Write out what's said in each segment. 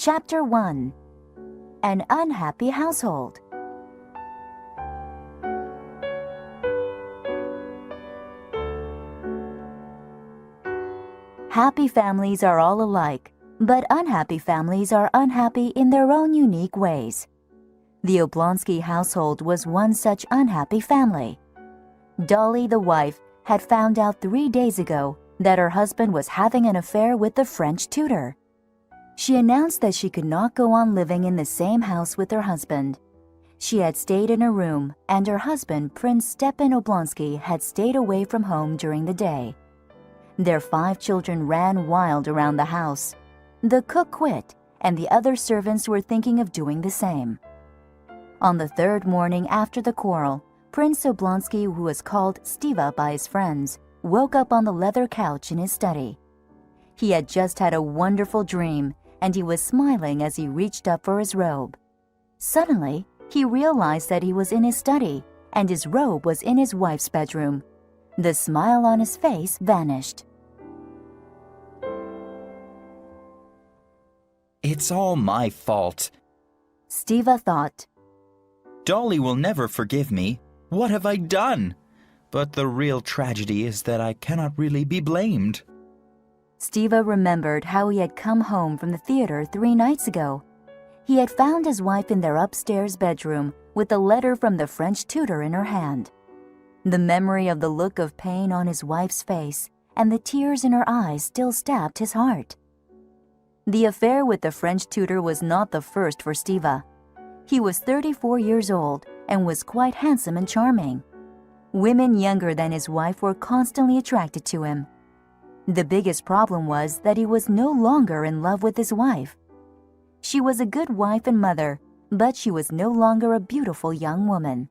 Chapter 1. An Unhappy Household. Happy families are all alike, but unhappy families are unhappy in their own unique ways. The Oblonsky household was one such unhappy family. Dolly, the wife, had found out 3 days ago that her husband was having an affair with the French tutor. She announced that she could not go on living in the same house with her husband. She had stayed in her room, and her husband, Prince Stepan Oblonsky, had stayed away from home during the day. Their 5 children ran wild around the house. The cook quit, and the other servants were thinking of doing the same. On the 3rd morning after the quarrel, Prince Oblonsky, who was called Stiva by his friends, woke up on the leather couch in his study. He had just had a wonderful dream, and he was smiling as he reached up for his robe. Suddenly, he realized that he was in his study, and his robe was in his wife's bedroom. The smile on his face vanished. It's all my fault, Stiva thought. Dolly will never forgive me. What have I done? But the real tragedy is that I cannot really be blamed. Stiva remembered how he had come home from the theater 3 nights ago. He had found his wife in their upstairs bedroom with a letter from the French tutor in her hand. The memory of the look of pain on his wife's face and the tears in her eyes still stabbed his heart. The affair with the French tutor was not the first for Stiva. He was 34 years old and was quite handsome and charming. Women younger than his wife were constantly attracted to him. The biggest problem was that he was no longer in love with his wife. She was a good wife and mother, but she was no longer a beautiful young woman.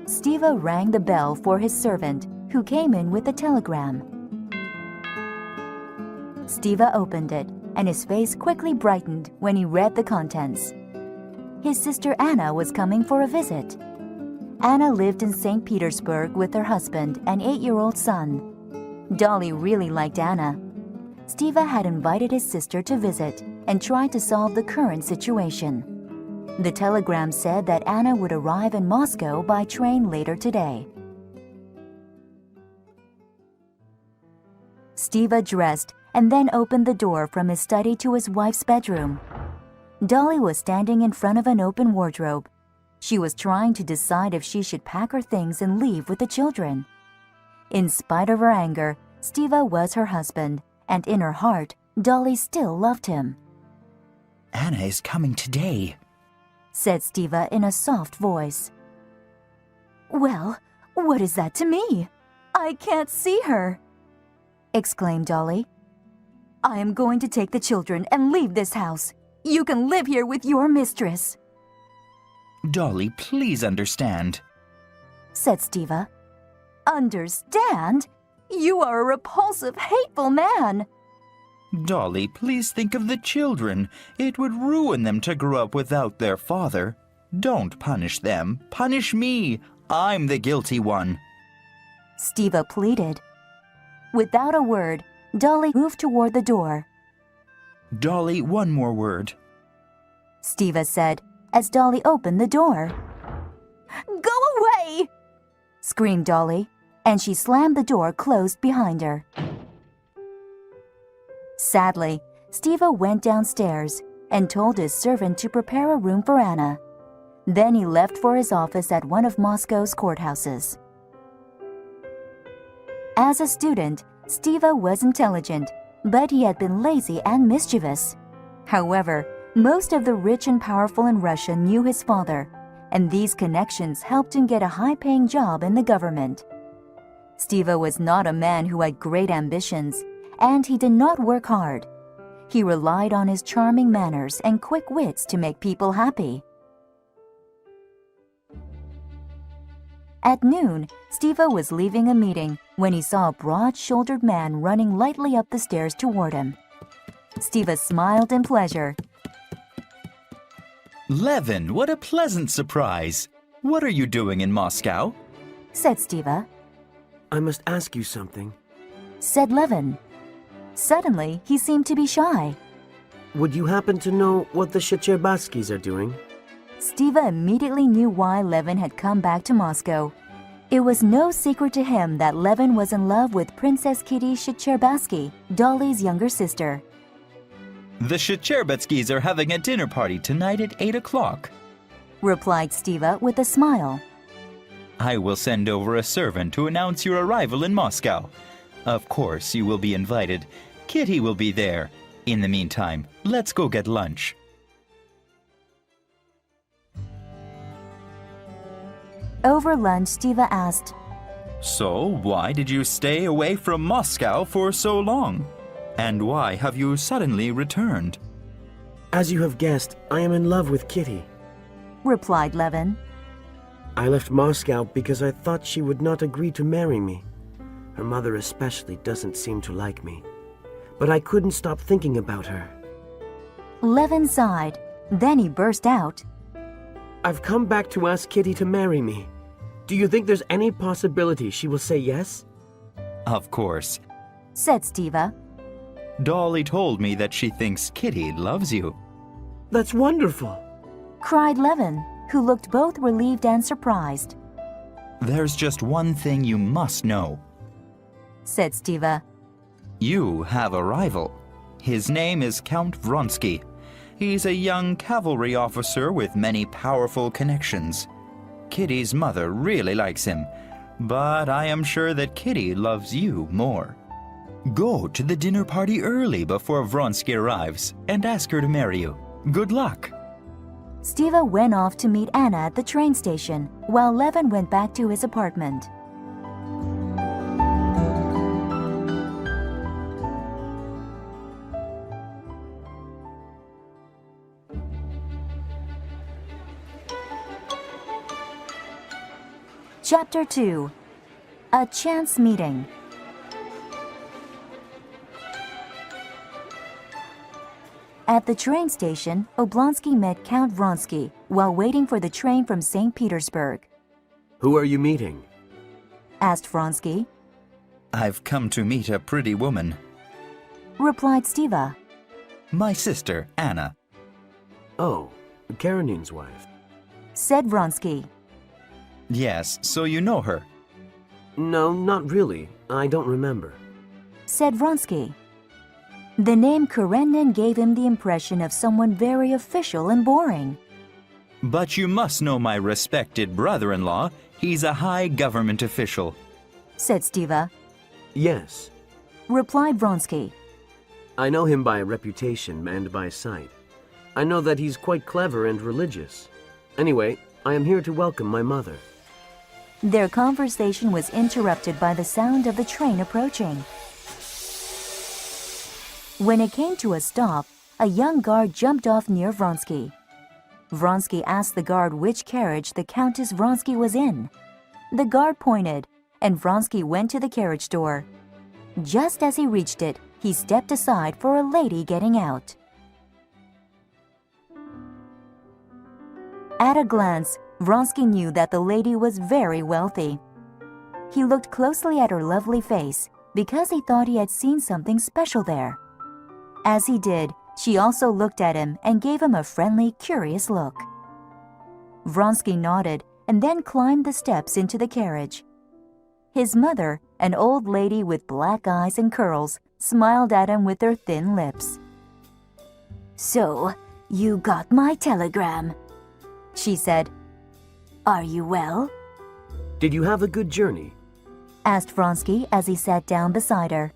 Stiva rang the bell for his servant, who came in with a telegram. Stiva opened it, and his face quickly brightened when he read the contents. His sister Anna was coming for a visit. Anna lived in St. Petersburg with her husband and 8-year-old son. Dolly really liked Anna. Stiva had invited his sister to visit and tried to solve the current situation. The telegram said that Anna would arrive in Moscow by train later today. Stiva dressed and then opened the door from his study to his wife's bedroom. Dolly was standing in front of an open wardrobe. She was trying to decide if she should pack her things and leave with the children. In spite of her anger, Stiva was her husband, and in her heart, Dolly still loved him. Anna is coming today, said Stiva in a soft voice. Well, what is that to me? I can't see her, exclaimed Dolly. I am going to take the children and leave this house. You can live here with your mistress. Dolly, please understand, said Stiva. Understand? You are a repulsive, hateful man. Dolly, please think of the children. It would ruin them to grow up without their father. Don't punish them. Punish me. I'm the guilty one. Stiva pleaded. Without a word, Dolly moved toward the door. Dolly, one more word, Stiva said as Dolly opened the door. Go away! Screamed Dolly, and she slammed the door closed behind her. Sadly, Stiva went downstairs and told his servant to prepare a room for Anna. Then he left for his office at one of Moscow's courthouses. As a student, Stiva was intelligent, but he had been lazy and mischievous. However, most of the rich and powerful in Russia knew his father, and these connections helped him get a high-paying job in the government. Stiva was not a man who had great ambitions, and he did not work hard. He relied on his charming manners and quick wits to make people happy. At noon, Stiva was leaving a meeting when he saw a broad-shouldered man running lightly up the stairs toward him. Stiva smiled in pleasure. Levin, what a pleasant surprise. What are you doing in Moscow? Said Stiva. I must ask you something. said Levin. Suddenly, he seemed to be shy. Would you happen to know what the Shcherbakskys are doing? Stiva immediately knew why Levin had come back to Moscow. It was no secret to him that Levin was in love with Princess Kitty Shcherbatsky, Dolly's younger sister. The Shcherbakskys are having a dinner party tonight at 8 o'clock. Replied Stiva with a smile. I will send over a servant to announce your arrival in Moscow. Of course, you will be invited. Kitty will be there. In the meantime, let's go get lunch. Over lunch, Stiva asked, So, why did you stay away from Moscow for so long? And why have you suddenly returned? As you have guessed, I am in love with Kitty. replied Levin. I left Moscow because I thought she would not agree to marry me. Her mother especially doesn't seem to like me. But I couldn't stop thinking about her. Levin sighed. Then he burst out. I've come back to ask Kitty to marry me. Do you think there's any possibility she will say yes? Of course. Said Stiva. Dolly told me that she thinks Kitty loves you. That's wonderful. Cried Levin, who looked both relieved and surprised. There's just one thing you must know. Said Stiva. You have a rival. His name is Count Vronsky. He's a young cavalry officer with many powerful connections. Kitty's mother really likes him, but I am sure that Kitty loves you more. Go to the dinner party early before Vronsky arrives and ask her to marry you. Good luck. Stiva went off to meet Anna at the train station, while Levin went back to his apartment. Chapter 2. A Chance Meeting. At the train station, Oblonsky met Count Vronsky while waiting for the train from St. Petersburg. Who are you meeting? Asked Vronsky. I've come to meet a pretty woman. Replied Stiva. My sister, Anna. Oh, Karenina's wife. Said Vronsky. Yes, so you know her. No, not really. I don't remember. Said Vronsky. The name Karenina gave him the impression of someone very official and boring. But you must know my respected brother-in-law. He's a high government official. Said Stiva. Yes. Replied Vronsky. I know him by reputation and by sight. I know that he's quite clever and religious. Anyway, I am here to welcome my mother. Their conversation was interrupted by the sound of the train approaching. When it came to a stop, a young guard jumped off near Vronsky. Vronsky asked the guard which carriage the Countess Vronsky was in. The guard pointed, and Vronsky went to the carriage door. Just as he reached it, he stepped aside for a lady getting out. At a glance, Vronsky knew that the lady was very wealthy. He looked closely at her lovely face because he thought he had seen something special there. As he did, she also looked at him and gave him a friendly, curious look. Vronsky nodded and then climbed the steps into the carriage. His mother, an old lady with black eyes and curls, smiled at him with her thin lips. "So, you got my telegram," she said. "Are you well?" Did you have a good journey? Asked Vronsky as he sat down beside her.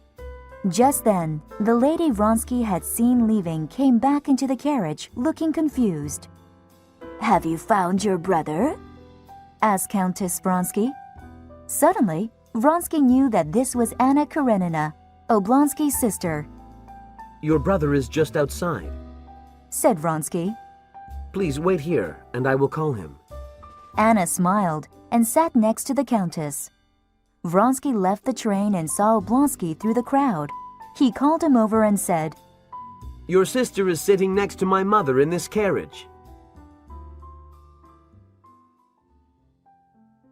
Just then, the lady Vronsky had seen leaving came back into the carriage, looking confused. "Have you found your brother?" asked Countess Vronsky. Suddenly, Vronsky knew that this was Anna Karenina, Oblonsky's sister. Your brother is just outside. Said Vronsky. Please wait here, and I will call him. Anna smiled and sat next to the Countess. Vronsky left the train and saw Oblonsky through the crowd. He called him over and said, Your sister is sitting next to my mother in this carriage.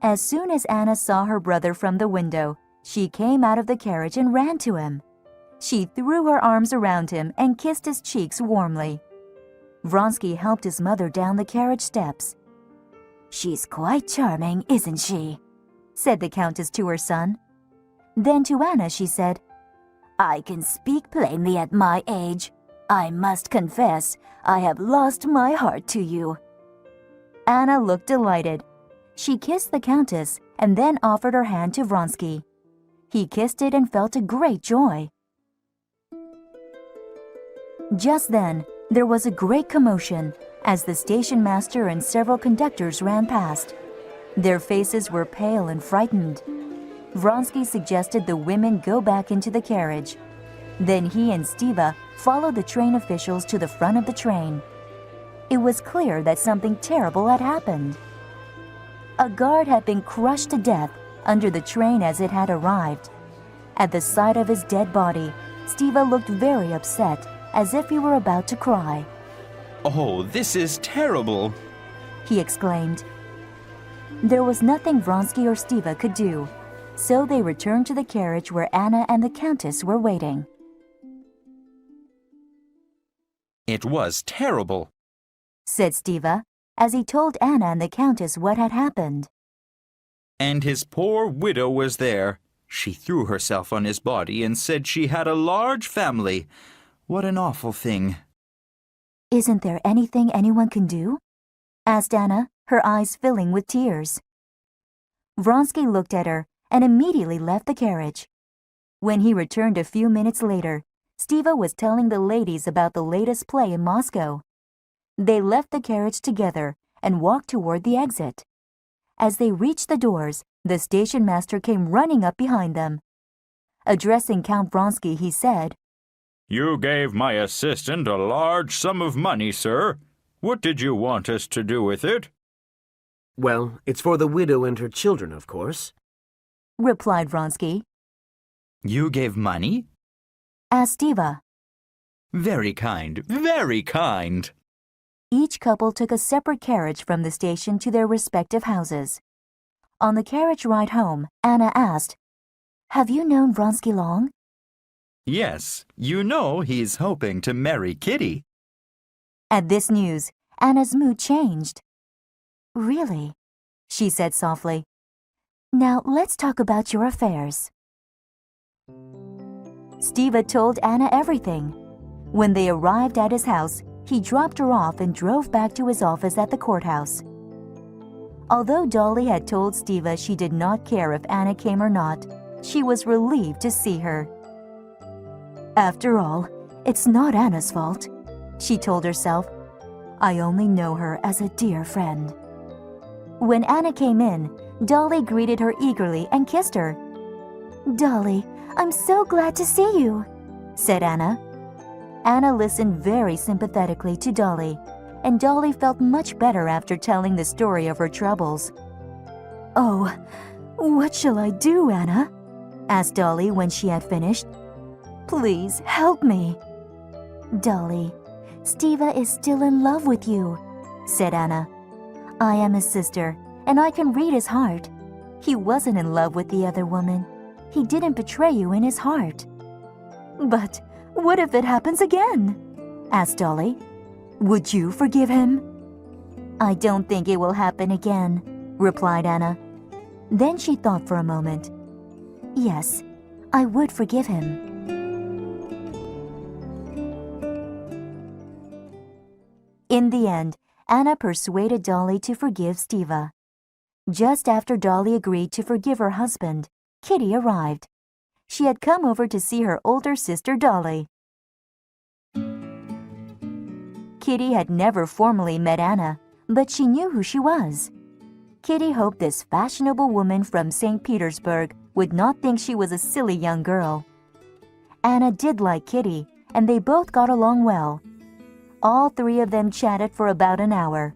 As soon as Anna saw her brother from the window, She came out of the carriage and ran to him. She threw her arms around him and kissed his cheeks warmly. Vronsky helped his mother down the carriage steps. "She's quite charming, isn't she?" said the Countess to her son. Then to Anna she said, "I can speak plainly at my age. I must confess, I have lost my heart to you." Anna looked delighted. She kissed the Countess and then offered her hand to Vronsky. He kissed it and felt a great joy. Just then, there was a great commotion as the station master and several conductors ran past. Their faces were pale and frightened. Vronsky suggested the women go back into the carriage. Then he and Stiva followed the train officials to the front of the train. It was clear that something terrible had happened. A guard had been crushed to death under the train as it had arrived. At the sight of his dead body, Stiva looked very upset, as if he were about to cry. "Oh, this is terrible!" he exclaimed. There was nothing Vronsky or Stiva could do, so they returned to the carriage where Anna and the Countess were waiting. "It was terrible," said Stiva, as he told Anna and the Countess what had happened. "And his poor widow was there. She threw herself on his body and said she had a large family. What an awful thing." "Isn't there anything anyone can do?" asked Anna, her eyes filling with tears. Vronsky looked at her and immediately left the carriage. When he returned a few minutes later, Stiva was telling the ladies about the latest play in Moscow. They left the carriage together and walked toward the exit. As they reached the doors, the station master came running up behind them. Addressing Count Vronsky, he said, "You gave my assistant a large sum of money, sir. What did you want us to do with it?" Well, it's for the widow and her children, of course. replied Vronsky. "You gave money? Asked Stiva. Very kind, very kind." Each couple took a separate carriage from the station to their respective houses. On the carriage ride home, Anna asked, "Have you known Vronsky long?" "Yes, you know he's hoping to marry Kitty." At this news, Anna's mood changed. "Really?" she said softly. "Now let's talk about your affairs." Stiva told Anna everything. When they arrived at his house, he dropped her off and drove back to his office at the courthouse. Although Dolly had told Stiva she did not care if Anna came or not, she was relieved to see her. "After all, it's not Anna's fault," she told herself. "I only know her as a dear friend." When Anna came in, Dolly greeted her eagerly and kissed her. "Dolly, I'm so glad to see you," said Anna. Anna listened very sympathetically to Dolly, and Dolly felt much better after telling the story of her troubles. "Oh, what shall I do, Anna?" asked Dolly when she had finished. "Please help me." "Dolly, Stiva is still in love with you," said Anna. "I am his sister, and I can read his heart. He wasn't in love with the other woman. He didn't betray you in his heart." "But what if it happens again?" asked Dolly. "Would you forgive him?" "I don't think it will happen again," replied Anna. Then she thought for a moment. "Yes, I would forgive him." In the end, Anna persuaded Dolly to forgive Stiva. Just after Dolly agreed to forgive her husband, Kitty arrived. She had come over to see her older sister Dolly. Kitty had never formally met Anna, but she knew who she was. Kitty hoped this fashionable woman from St. Petersburg would not think she was a silly young girl. Anna did like Kitty, and they both got along well. All three of them chatted for about an hour.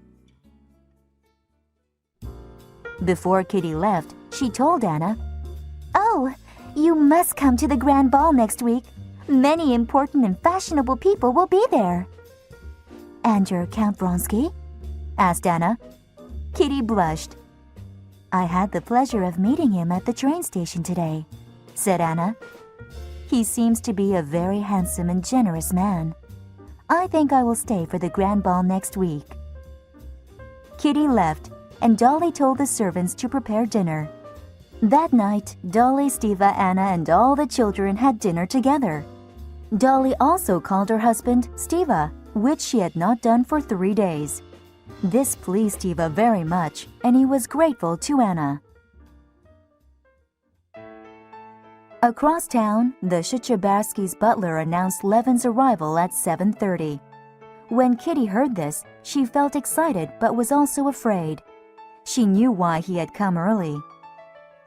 Before Kitty left, she told Anna, "Oh, you must come to the grand ball next week. Many important and fashionable people will be there." "And your Count Vronsky?" asked Anna. Kitty blushed. "I had the pleasure of meeting him at the train station today," said Anna. "He seems to be a very handsome and generous man. I think I will stay for the grand ball next week." Kitty left, and Dolly told the servants to prepare dinner. That night, Dolly, Stiva, Anna, and all the children had dinner together. Dolly also called her husband Stiva, which she had not done for 3 days. This pleased Stiva very much, and he was grateful to Anna. Across town, the Shchebarsky's butler announced Levin's arrival at 7:30. When Kitty heard this, she felt excited but was also afraid. She knew why he had come early.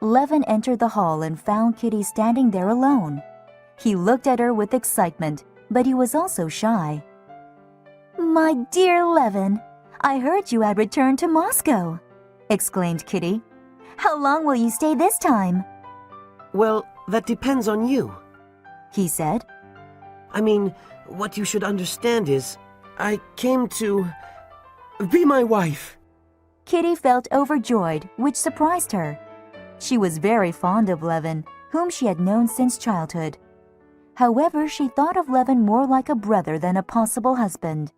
Levin entered the hall and found Kitty standing there alone. He looked at her with excitement, but he was also shy. "My dear Levin, I heard you had returned to Moscow," exclaimed Kitty. "How long will you stay this time?" Well, that depends on you. he said. I mean, what you should understand is, I came to be my wife. Kitty felt overjoyed, which surprised her. She was very fond of Levin, whom she had known since childhood. However, she thought of Levin more like a brother than a possible husband.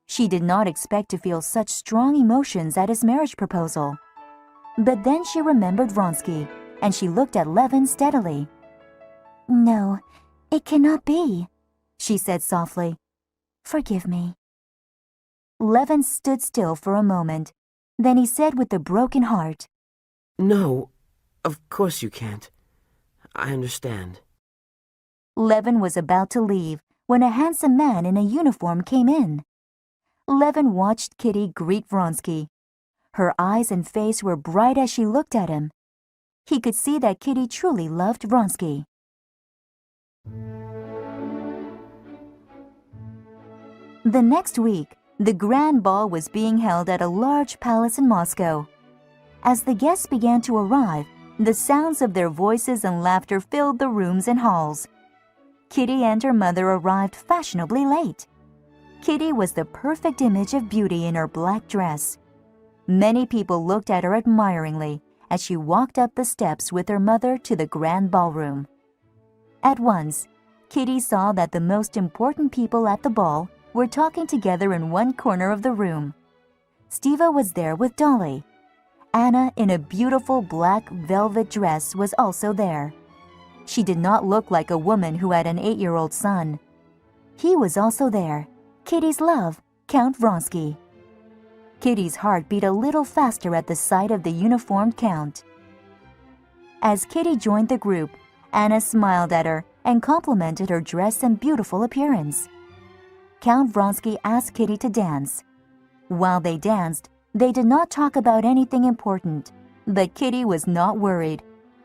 She did not expect to feel such strong emotions at his marriage proposal. But then she remembered Vronsky, and she looked at Levin steadily. "No, it cannot be," she said softly. "Forgive me." Levin stood still for a moment. Then he said with a broken heart, No, of course you can't. I understand. Levin was about to leave when a handsome man in a uniform came in. Levin watched Kitty greet Vronsky. Her eyes and face were bright as she looked at him. He could see that Kitty truly loved Vronsky. The next week, the grand ball was being held at a large palace in Moscow. As the guests began to arrive, the sounds of their voices and laughter filled the rooms and halls. Kitty and her mother arrived fashionably late. Kitty was the perfect image of beauty in her black dress. Many people looked at her admiringly as she walked up the steps with her mother to the grand ballroom. At once, Kitty saw that the most important people at the ball were talking together in one corner of the room. Stiva was there with Dolly. Anna, in a beautiful black velvet dress, was also there. She did not look like a woman who had an 8-year-old son. He was also there, Kitty's love, Count Vronsky. Kitty's heart beat a little faster at the sight of the uniformed Count. As Kitty joined the group, Anna smiled at her and complimented her dress and beautiful appearance. Count Vronsky asked Kitty to dance. While they danced, they did not talk about anything important, but Kitty was not worried.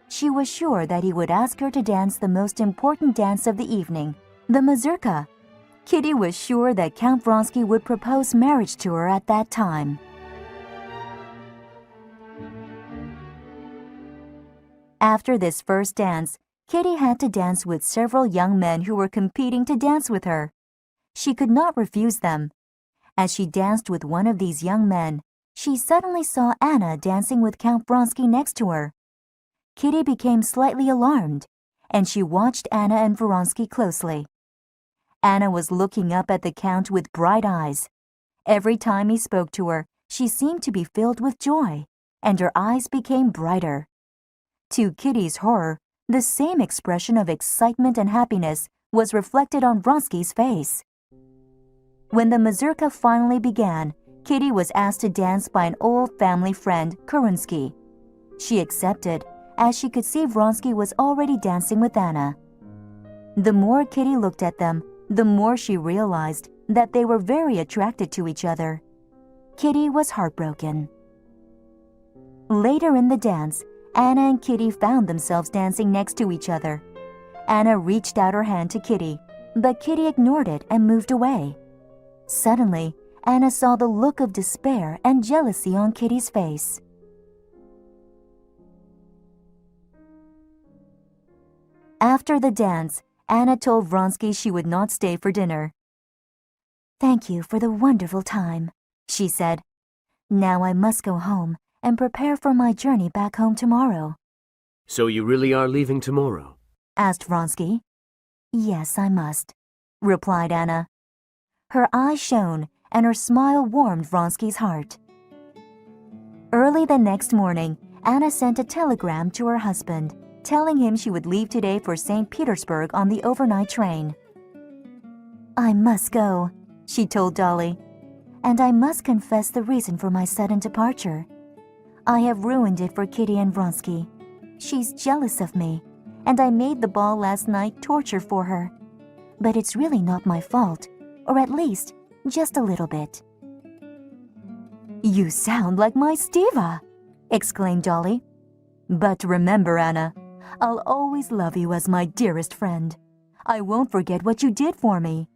She was sure that he would ask her to dance the most important dance of the evening, the mazurka. Kitty was sure that Count Vronsky would propose marriage to her at that time. After this first dance, Kitty had to dance with several young men who were competing to dance with her. She could not refuse them. As she danced with one of these young men, she suddenly saw Anna dancing with Count Vronsky next to her. Kitty became slightly alarmed, and she watched Anna and Vronsky closely. Anna was looking up at the Count with bright eyes. Every time he spoke to her, she seemed to be filled with joy, and her eyes became brighter. To Kitty's horror, the same expression of excitement and happiness was reflected on Vronsky's face. When the mazurka finally began, Kitty was asked to dance by an old family friend, Kerensky. She accepted, as she could see Vronsky was already dancing with Anna. The more Kitty looked at them, the more she realized that they were very attracted to each other. Kitty was heartbroken. Later in the dance, Anna and Kitty found themselves dancing next to each other. Anna reached out her hand to Kitty, but Kitty ignored it and moved away. Suddenly, Anna saw the look of despair and jealousy on Kitty's face. After the dance, Anna told Vronsky she would not stay for dinner. "Thank you for the wonderful time," she said. "Now I must go home and prepare for my journey back home tomorrow." So you really are leaving tomorrow? asked Vronsky. Yes, I must, replied Anna. Her eyes shone and her smile warmed Vronsky's heart. Early the next morning, Anna sent a telegram to her husband, telling him she would leave today for St. Petersburg on the overnight train. I must go, she told Dolly, and I must confess the reason for my sudden departure. I have ruined it for Kitty and Vronsky. She's jealous of me, and I made the ball last night torture for her. But it's really not my fault, or at least just a little bit. You sound like my Stiva, exclaimed Dolly. But remember, Anna, I'll always love you as my dearest friend. I won't forget what you did for me.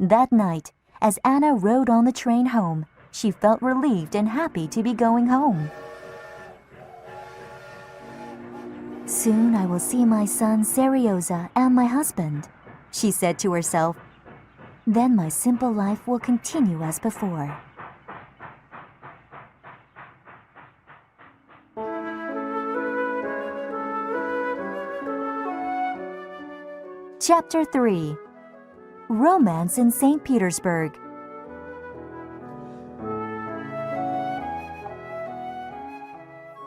That night, as Anna rode on the train home, she felt relieved and happy to be going home. Soon I will see my son Serioza and my husband, she said to herself. Then my simple life will continue as before. Chapter 3. Romance in St. Petersburg.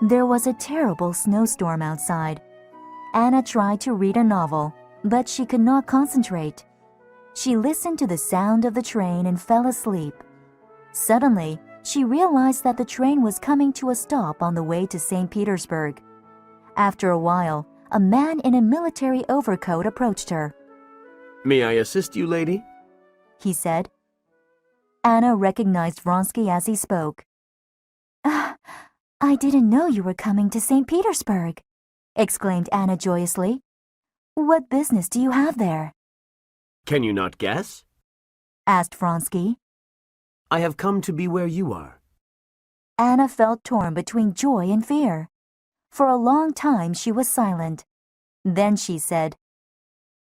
There was a terrible snowstorm outside. Anna tried to read a novel, but she could not concentrate. She listened to the sound of the train and fell asleep. Suddenly, she realized that the train was coming to a stop on the way to St. Petersburg. After a while, a man in a military overcoat approached her. May I assist you, lady? He said. Anna recognized Vronsky as he spoke. I didn't know you were coming to St. Petersburg, exclaimed Anna joyously. What business do you have there? Can you not guess? Asked Vronsky. I have come to be where you are. Anna felt torn between joy and fear. For a long time she was silent. Then she said,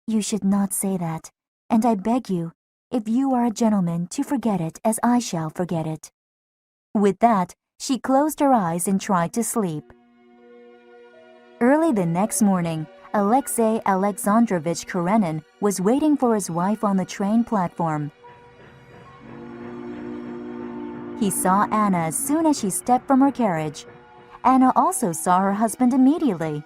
You should not say that, and I beg you, if you are a gentleman, to forget it as I shall forget it. With that, she closed her eyes and tried to sleep. Early the next morning, Alexei Alexandrovich Karenin was waiting for his wife on the train platform. He saw Anna as soon as she stepped from her carriage. Anna also saw her husband immediately.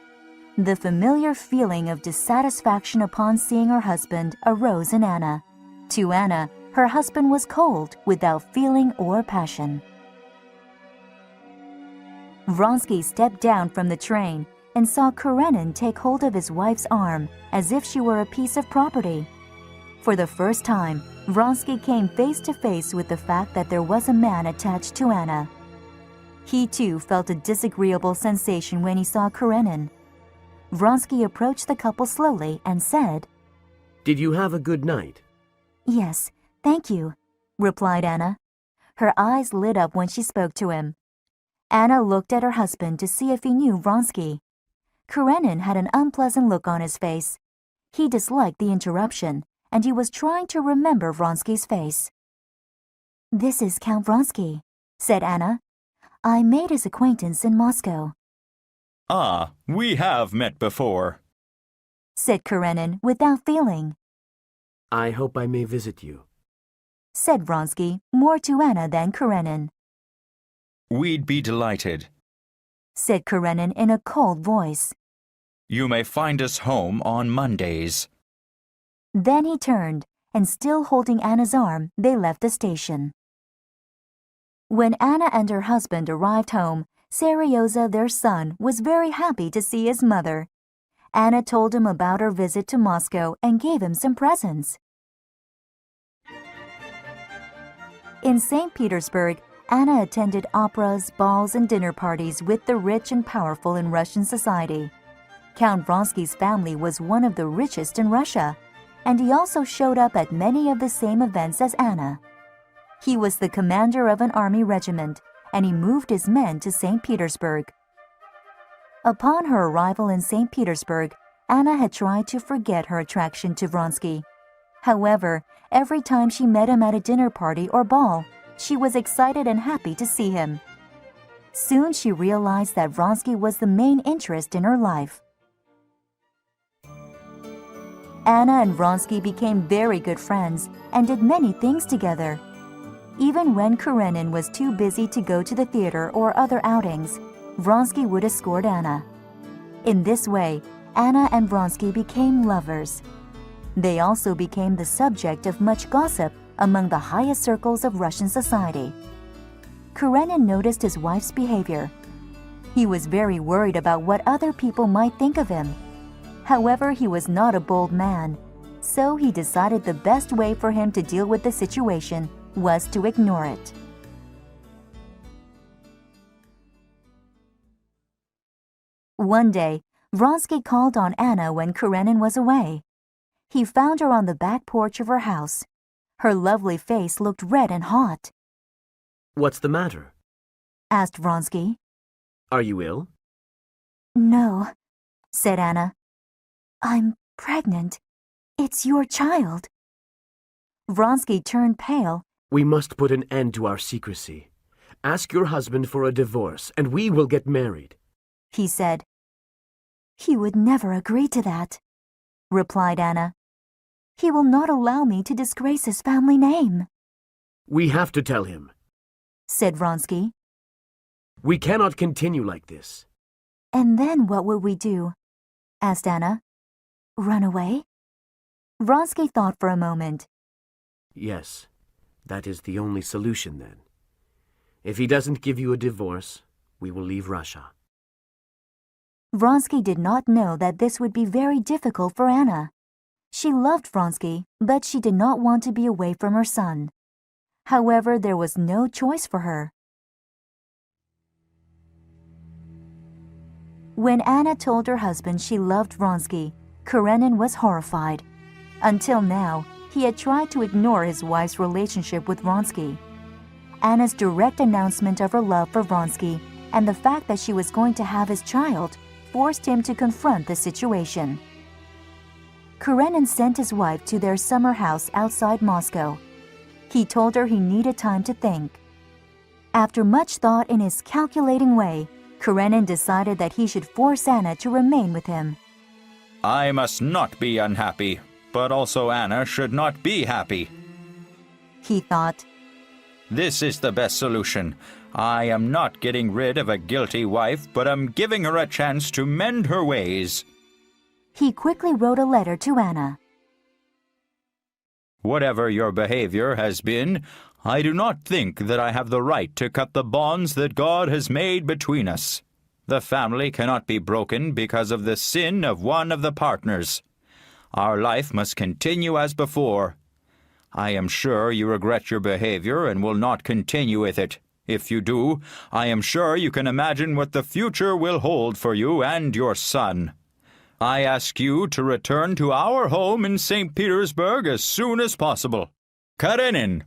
The familiar feeling of dissatisfaction upon seeing her husband arose in Anna. To Anna, her husband was cold, without feeling or passion. Vronsky stepped down from the train and saw Karenin take hold of his wife's arm as if she were a piece of property. For the first time, Vronsky came face to face with the fact that there was a man attached to Anna. He too felt a disagreeable sensation when he saw Karenin. Vronsky approached the couple slowly and said, Did you have a good night? Yes, thank you, replied Anna. Her eyes lit up when she spoke to him. Anna looked at her husband to see if he knew Vronsky. Karenin had an unpleasant look on his face. He disliked the interruption, and he was trying to remember Vronsky's face. This is Count Vronsky, said Anna. I made his acquaintance in Moscow. Ah, we have met before, said Karenin without feeling. I hope I may visit you, said Vronsky, more to Anna than Karenin. We'd be delighted, said Karenin in a cold voice. You may find us home on Mondays. Then he turned, and still holding Anna's arm, they left the station. When Anna and her husband arrived home, Serioza, their son, was very happy to see his mother. Anna told him about her visit to Moscow and gave him some presents. In St. Petersburg, Anna attended operas, balls, and dinner parties with the rich and powerful in Russian society. Count Vronsky's family was one of the richest in Russia, and he also showed up at many of the same events as Anna. He was the commander of an army regiment, and he moved his men to St. Petersburg. Upon her arrival in St. Petersburg, Anna had tried to forget her attraction to Vronsky. However, every time she met him at a dinner party or ball, she was excited and happy to see him. Soon she realized that Vronsky was the main interest in her life. Anna and Vronsky became very good friends and did many things together. Even when Karenin was too busy to go to the theater or other outings, Vronsky would escort Anna. In this way, Anna and Vronsky became lovers. They also became the subject of much gossip among the highest circles of Russian society. Karenin noticed his wife's behavior. He was very worried about what other people might think of him. However, he was not a bold man, so he decided the best way for him to deal with the situation was to ignore it. One day, Vronsky called on Anna when Karenin was away. He found her on the back porch of her house. Her lovely face looked red and hot. What's the matter? Asked Vronsky. Are you ill? No, said Anna. I'm pregnant. It's your child. Vronsky turned pale. We must put an end to our secrecy. Ask your husband for a divorce, and we will get married, he said. He would never agree to that, replied Anna. He will not allow me to disgrace his family name. We have to tell him, said Vronsky. We cannot continue like this. And then what will we do? Asked Anna. Run away? Vronsky thought for a moment. Yes, that is the only solution then. If he doesn't give you a divorce, we will leave Russia. Vronsky did not know that this would be very difficult for Anna. She loved Vronsky, but she did not want to be away from her son. However, there was no choice for her. When Anna told her husband she loved Vronsky, Karenin was horrified. Until now, he had tried to ignore his wife's relationship with Vronsky. Anna's direct announcement of her love for Vronsky and the fact that she was going to have his child forced him to confront the situation. Karenin sent his wife to their summer house outside Moscow. He told her he needed time to think. After much thought in his calculating way, Karenin decided that he should force Anna to remain with him. I must not be unhappy, but also Anna should not be happy. He thought. This is the best solution. I am not getting rid of a guilty wife, but am giving her a chance to mend her ways. He quickly wrote a letter to Anna. Whatever your behavior has been, I do not think that I have the right to cut the bonds that God has made between us. The family cannot be broken because of the sin of one of the partners. Our life must continue as before. I am sure you regret your behavior and will not continue with it. If you do, I am sure you can imagine what the future will hold for you and your son. I ask you to return to our home in St. Petersburg as soon as possible. Karenin.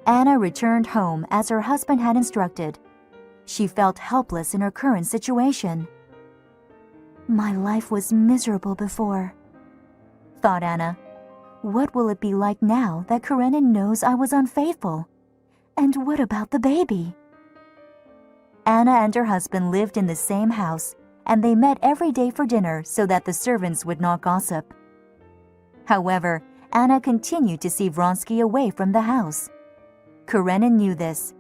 Anna returned home as her husband had instructed. She felt helpless in her current situation. My life was miserable before, thought Anna. What will it be like now that Karenin knows I was unfaithful? And what about the baby? Anna and her husband lived in the same house, and they met every day for dinner so that the servants would not gossip. However, Anna continued to see Vronsky away from the house. Karenin knew this.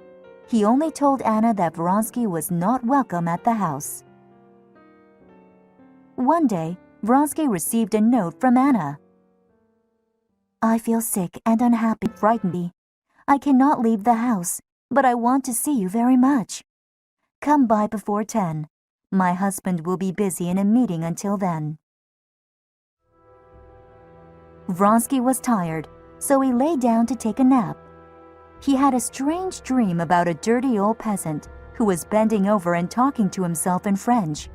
He only told Anna that Vronsky was not welcome at the house. One day, Vronsky received a note from Anna. I feel sick and unhappy, frightened. I cannot leave the house, but I want to see you very much. Come by before 10. My husband will be busy in a meeting until then. Vronsky was tired, so he lay down to take a nap. He had a strange dream about a dirty old peasant who was bending over and talking to himself in French.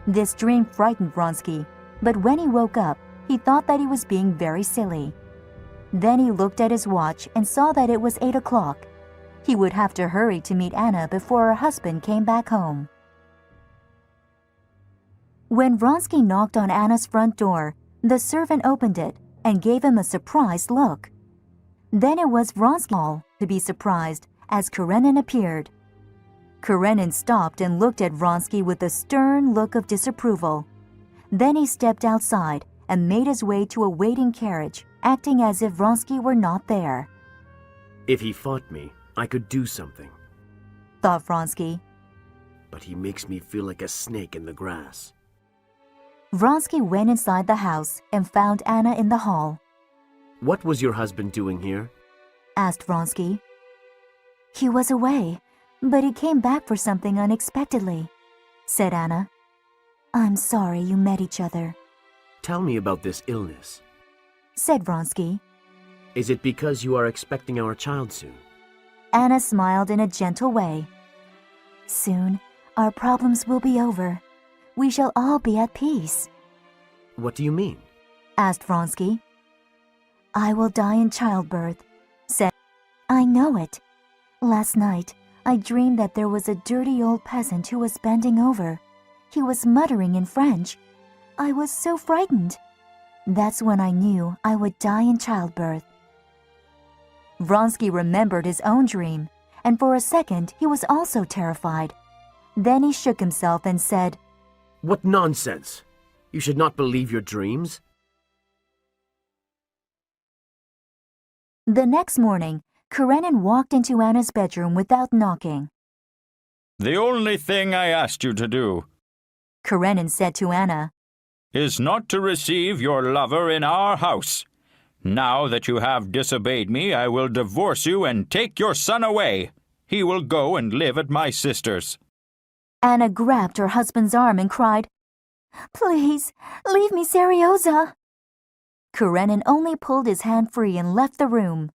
This dream frightened Vronsky, but when he woke up, he thought that he was being very silly. Then he looked at his watch and saw that it was 8 o'clock. He would have to hurry to meet Anna before her husband came back home. When Vronsky knocked on Anna's front door, the servant opened it and gave him a surprised look. Then it was Vronsky to be surprised as Karenin appeared. Karenin stopped and looked at Vronsky with a stern look of disapproval. Then he stepped outside and made his way to a waiting carriage, acting as if Vronsky were not there. If he fought me, I could do something. Thought Vronsky. But he makes me feel like a snake in the grass. Vronsky went inside the house and found Anna in the hall. What was your husband doing here? Asked Vronsky. He was away, but he came back for something unexpectedly, said Anna. I'm sorry you met each other, Tell me about this illness. said Vronsky. Is it because you are expecting our child soon? Anna smiled in a gentle way. Soon, our problems will be over. We shall all be at peace, What do you mean? asked Vronsky. I will die in childbirth, said. I know it. Last night, I dreamed that there was a dirty old peasant who was bending over. He was muttering in French. I was so frightened. That's when I knew I would die in childbirth. Vronsky remembered his own dream, and for a second he was also terrified. Then he shook himself and said, What nonsense! You should not believe your dreams. The next morning, Karenin walked into Anna's bedroom without knocking. The only thing I asked you to do Karenin said to Anna, is not to receive your lover in our house. Now that you have disobeyed me, I will divorce you and take your son away. He will go and live at my sister's. Anna grabbed her husband's arm and cried, Please, leave me, Serioza. Karenin only pulled his hand free and left the room.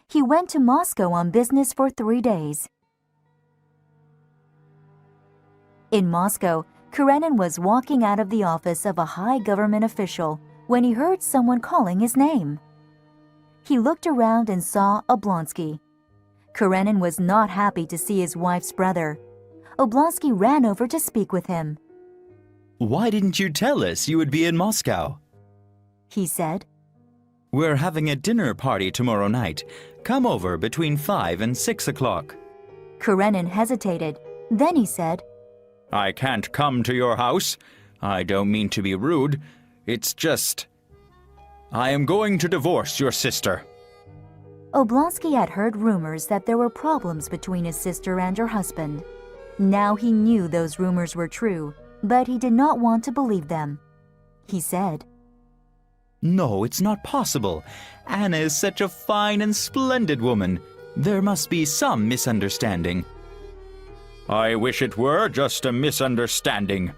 He went to Moscow on business for 3 days. In Moscow, Karenin was walking out of the office of a high government official when he heard someone calling his name. He looked around and saw Oblonsky. Karenin was not happy to see his wife's brother. Oblonsky ran over to speak with him. Why didn't you tell us you would be in Moscow? He said. We're having a dinner party tomorrow night. Come over between 5 and 6 o'clock. Karenin hesitated. Then he said, I can't come to your house. I don't mean to be rude. It's just, I am going to divorce your sister. Oblonsky had heard rumors that there were problems between his sister and her husband. Now he knew those rumors were true, but he did not want to believe them. He said, No, it's not possible. Anna is such a fine and splendid woman. There must be some misunderstanding. I wish it were just a misunderstanding.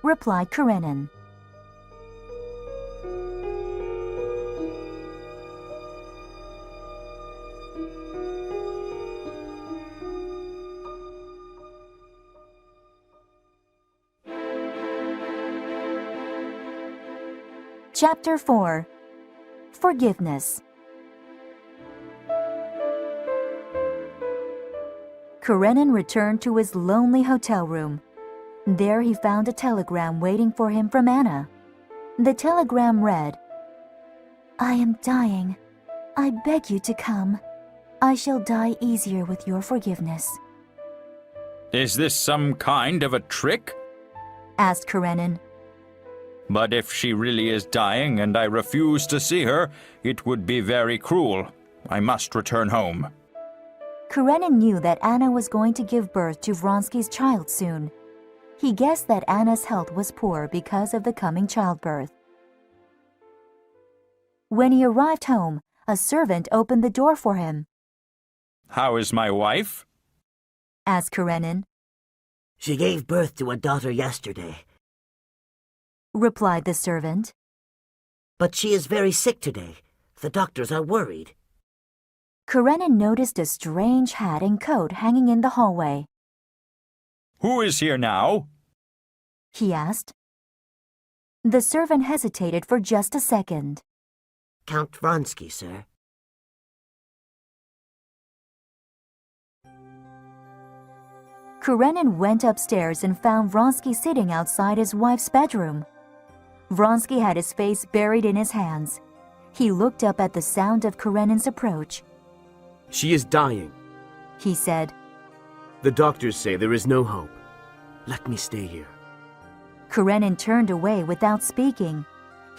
replied Karenin. Chapter 4. Forgiveness. Karenin returned to his lonely hotel room. There he found a telegram waiting for him from Anna. The telegram read, I am dying. I beg you to come. I shall die easier with your forgiveness. Is this some kind of a trick? Asked Karenin. But if she really is dying and I refuse to see her, it would be very cruel. I must return home. Karenin knew that Anna was going to give birth to Vronsky's child soon. He guessed that Anna's health was poor because of the coming childbirth. When he arrived home, a servant opened the door for him. How is my wife? Asked Karenin. She gave birth to a daughter yesterday, Replied the servant. but she is very sick today. The doctors are worried. Karenin noticed a strange hat and coat hanging in the hallway. Who is here now? He asked. The servant hesitated for just a second. Count Vronsky, sir. Karenin went upstairs and found Vronsky sitting outside his wife's bedroom. Vronsky had his face buried in his hands. He looked up at the sound of Karenin's approach. She is dying. he said. The doctors say there is no hope. Let me stay here. Karenin turned away without speaking.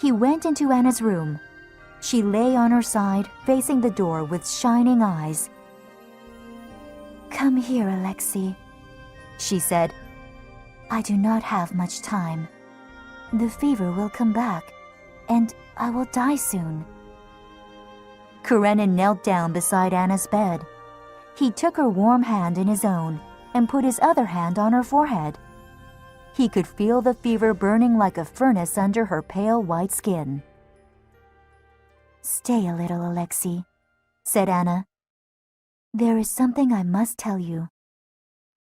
He went into Anna's room. She lay on her side, facing the door with shining eyes. "Come here, Alexei," she said. "I do not have much time. The fever will come back, and I will die soon." Karenin knelt down beside Anna's bed. He took her warm hand in his own and put his other hand on her forehead. He could feel the fever burning like a furnace under her pale white skin. "Stay a little, Alexei," said Anna. "There is something I must tell you.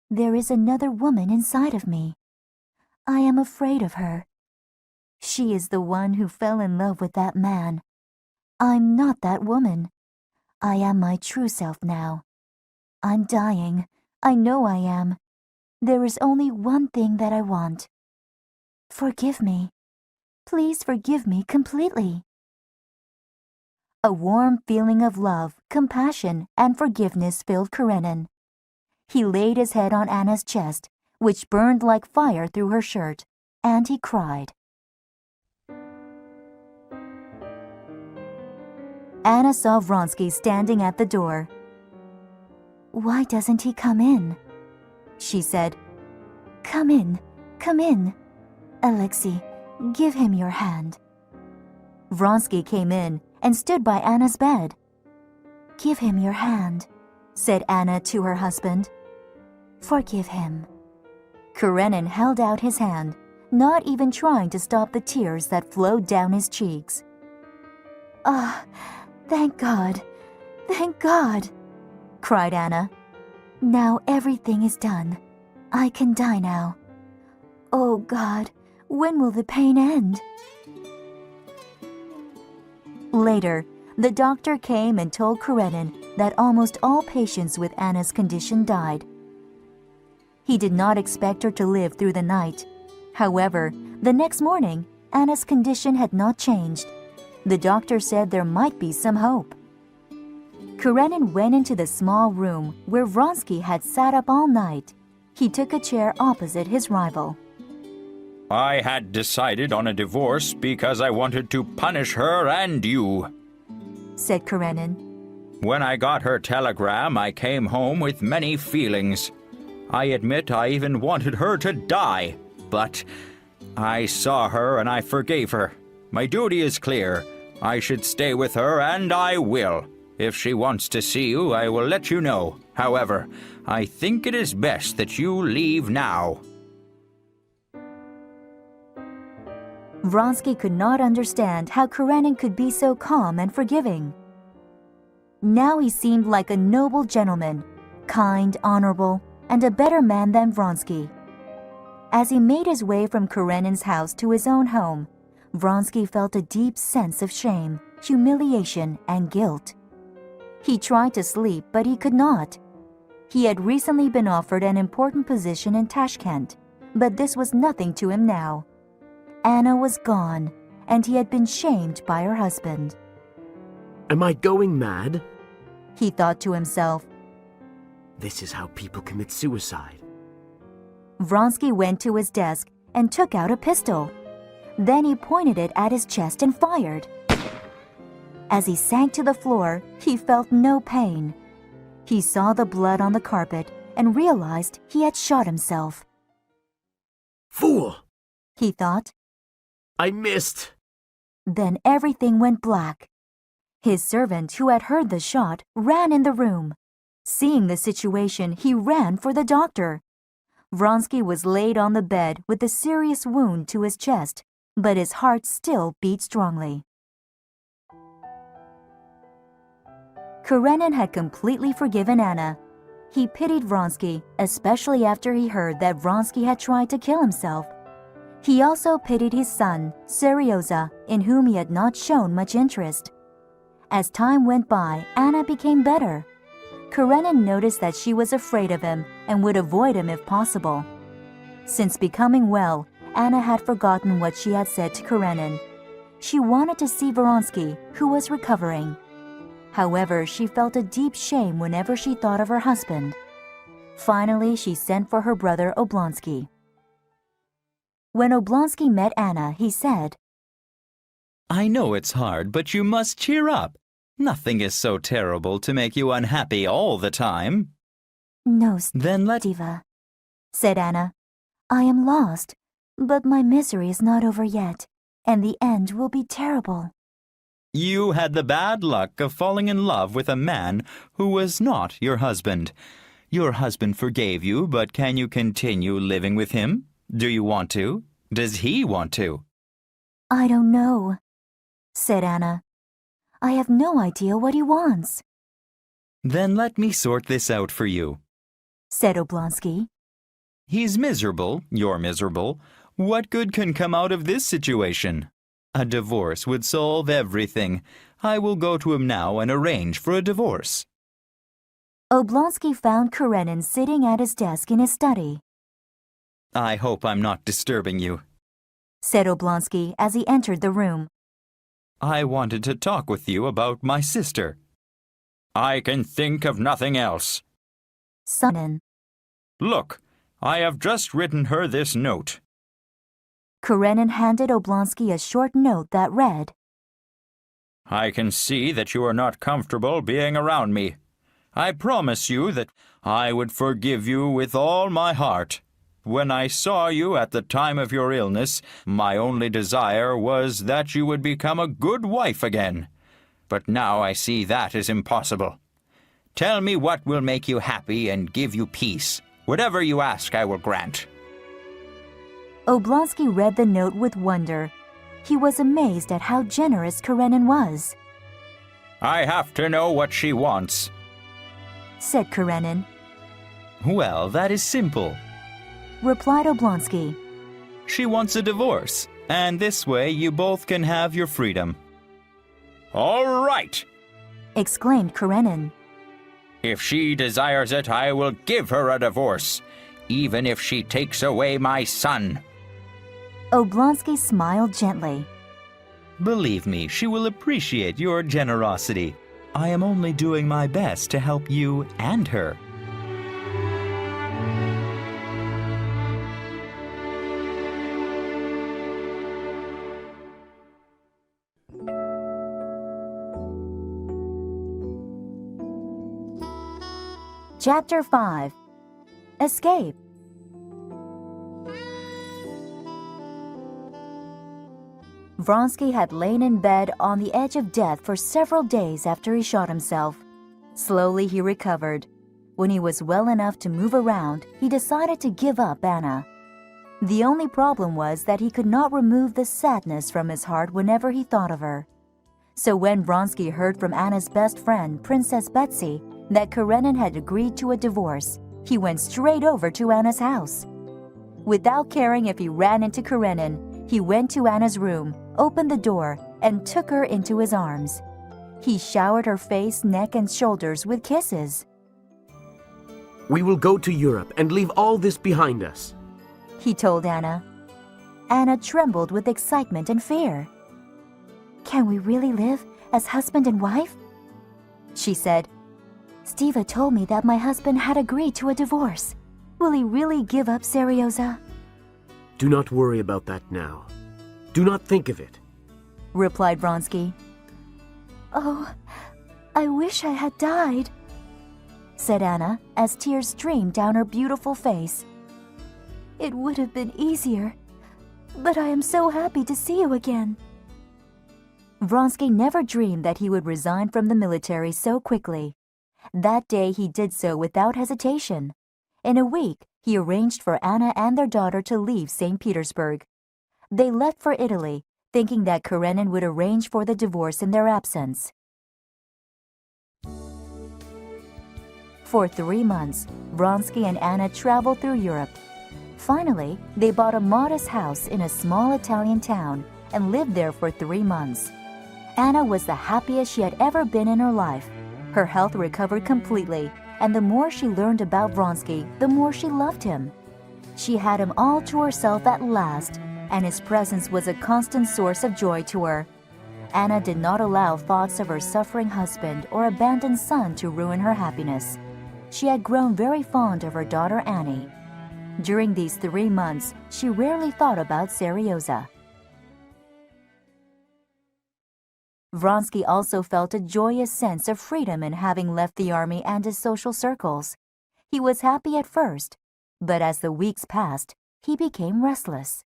There is another woman inside of me. I am afraid of her. She is the one who fell in love with that man. I'm not that woman. I am my true self now. I'm dying. I know I am. There is only one thing that I want. Forgive me. Please forgive me completely." A warm feeling of love, compassion, and forgiveness filled Karenin. He laid his head on Anna's chest, which burned like fire through her shirt, and he cried. Anna saw Vronsky standing at the door. "Why doesn't he come in?" she said. Come in. Alexei, give him your hand." Vronsky came in and stood by Anna's bed. "Give him your hand," said Anna to her husband. "Forgive him." Karenin held out his hand, not even trying to stop the tears that flowed down his cheeks. "Ah, thank God, cried Anna. "Now everything is done. I can die now. Oh God, when will the pain end?" Later, the doctor came and told Karenin that almost all patients with Anna's condition died. He did not expect her to live through the night. However, the next morning, Anna's condition had not changed. The doctor said there might be some hope. Karenin went into the small room where Vronsky had sat up all night. He took a chair opposite his rival. I had decided on a divorce because I wanted to punish her and you, said Karenin. When I got her telegram, I came home with many feelings. I admit I even wanted her to die, but I saw her and I forgave her. My duty is clear. I should stay with her, and I will. If she wants to see you, I will let you know. However, I think it is best that you leave now. Vronsky could not understand how Karenin could be so calm and forgiving. Now he seemed like a noble gentleman, kind, honorable, and a better man than Vronsky. As he made his way from Karenin's house to his own home, Vronsky felt a deep sense of shame, humiliation, and guilt. He tried to sleep, but he could not. He had recently been offered an important position in Tashkent, but this was nothing to him now. Anna was gone, and he had been shamed by her husband. Am I going mad? He thought to himself. This is how people commit suicide. Vronsky went to his desk and took out a pistol. Then he pointed it at his chest and fired. As he sank to the floor, he felt no pain. He saw the blood on the carpet and realized he had shot himself. Fool! He thought. I missed. Then everything went black. His servant, who had heard the shot, ran in the room. Seeing the situation, he ran for the doctor. Vronsky was laid on the bed with a serious wound to his chest, but his heart still beat strongly. Karenin had completely forgiven Anna. He pitied Vronsky, especially after he heard that Vronsky had tried to kill himself. He also pitied his son, Seryoza, in whom he had not shown much interest. As time went by, Anna became better. Karenin noticed that she was afraid of him and would avoid him if possible. Since becoming well, Anna had forgotten what she had said to Karenin. She wanted to see Vronsky, who was recovering. However, she felt a deep shame whenever she thought of her husband. Finally, she sent for her brother Oblonsky. When Oblonsky met Anna, he said, I know it's hard, but you must cheer up. Nothing is so terrible to make you unhappy all the time. No, Then let... Diva, said Anna. I am lost, but my misery is not over yet, and the end will be terrible. You had the bad luck of falling in love with a man who was not your husband. Your husband forgave you, but can you continue living with him? Do you want to? Does he want to? I don't know, said Anna. I have no idea what he wants. Then let me sort this out for you, said Oblonsky. He's miserable, you're miserable. What good can come out of this situation? A divorce would solve everything. I will go to him now and arrange for a divorce. Oblonsky found Karenin sitting at his desk in his study. I hope I'm not disturbing you, said Oblonsky as he entered the room. I wanted to talk with you about my sister. I can think of nothing else. Karenin. Look, I have just written her this note. Karenin handed Oblonsky a short note that read, I can see that you are not comfortable being around me. I promise you that I would forgive you with all my heart. When I saw you at the time of your illness, my only desire was that you would become a good wife again. But now I see that is impossible. Tell me what will make you happy and give you peace. Whatever you ask, I will grant. Oblonsky read the note with wonder. He was amazed at how generous Karenin was. I have to know what she wants, said Karenin. Well, that is simple, replied Oblonsky. She wants a divorce, and this way you both can have your freedom. All right, exclaimed Karenin. If she desires it, I will give her a divorce, even if she takes away my son. Oblonsky smiled gently. Believe me, she will appreciate your generosity. I am only doing my best to help you and her. Chapter 5. Escape. Vronsky had lain in bed on the edge of death for several days after he shot himself. Slowly he recovered. When he was well enough to move around, he decided to give up Anna. The only problem was that he could not remove the sadness from his heart whenever he thought of her. So when Vronsky heard from Anna's best friend, Princess Betsy, that Karenin had agreed to a divorce, he went straight over to Anna's house. Without caring if he ran into Karenin, he went to Anna's room, opened the door, and took her into his arms. He showered her face, neck, and shoulders with kisses. We will go to Europe and leave all this behind us, he told Anna. Anna trembled with excitement and fear. Can we really live as husband and wife? She said. Stiva told me that my husband had agreed to a divorce. Will he really give up Seryoza? Do not worry about that now. Do not think of it, replied Vronsky. Oh, I wish I had died, said Anna as tears streamed down her beautiful face. It would have been easier, but I am so happy to see you again. Vronsky never dreamed that he would resign from the military so quickly. That day he did so without hesitation. In a week, he arranged for Anna and their daughter to leave St. Petersburg. They left for Italy, thinking that Karenin would arrange for the divorce in their absence. For 3 months, Vronsky and Anna traveled through Europe. Finally, they bought a modest house in a small Italian town and lived there for 3 months. Anna was the happiest she had ever been in her life. Her health recovered completely, and the more she learned about Vronsky, the more she loved him. She had him all to herself at last, and his presence was a constant source of joy to her. Anna did not allow thoughts of her suffering husband or abandoned son to ruin her happiness. She had grown very fond of her daughter Annie. During these 3 months, she rarely thought about Serioza. Vronsky also felt a joyous sense of freedom in having left the army and his social circles. He was happy at first, but as the weeks passed, he became restless.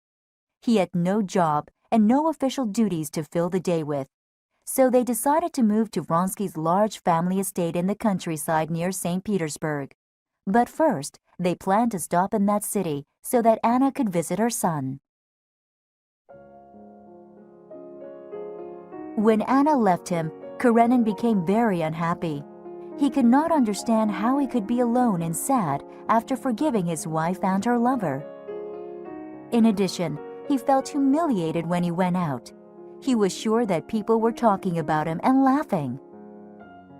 He had no job and no official duties to fill the day with, so they decided to move to Vronsky's large family estate in the countryside near St. Petersburg. But first, they planned to stop in that city so that Anna could visit her son. When Anna left him, Karenin became very unhappy. He could not understand how he could be alone and sad after forgiving his wife and her lover. In addition, he felt humiliated when he went out. He was sure that people were talking about him and laughing.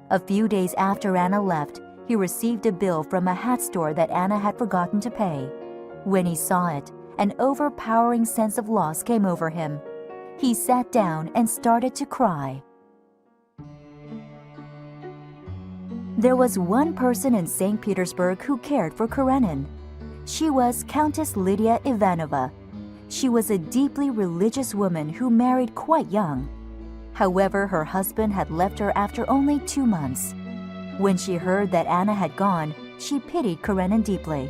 A few days after Anna left, he received a bill from a hat store that Anna had forgotten to pay. When he saw it, an overpowering sense of loss came over him. He sat down and started to cry. There was one person in St. Petersburg who cared for Karenin. She was Countess Lydia Ivanova. She was a deeply religious woman who married quite young. However, her husband had left her after only 2 months. When she heard that Anna had gone, she pitied Karenin deeply.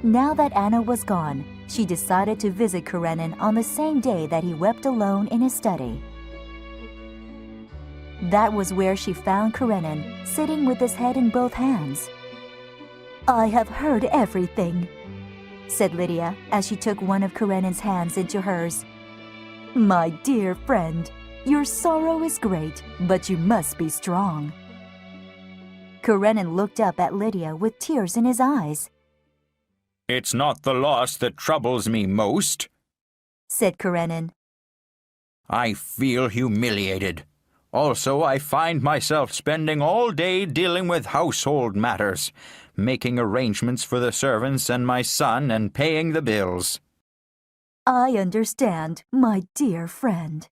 Now that Anna was gone, she decided to visit Karenin on the same day that he wept alone in his study. That was where she found Karenin, sitting with his head in both hands. "I have heard everything," said Lydia as she took one of Karenin's hands into hers. "My dear friend, your sorrow is great, but you must be strong." Karenin looked up at Lydia with tears in his eyes. "It's not the loss that troubles me most," said Karenin. "I feel humiliated. Also, I find myself spending all day dealing with household matters, making arrangements for the servants and my son and paying the bills." "I understand, my dear friend,"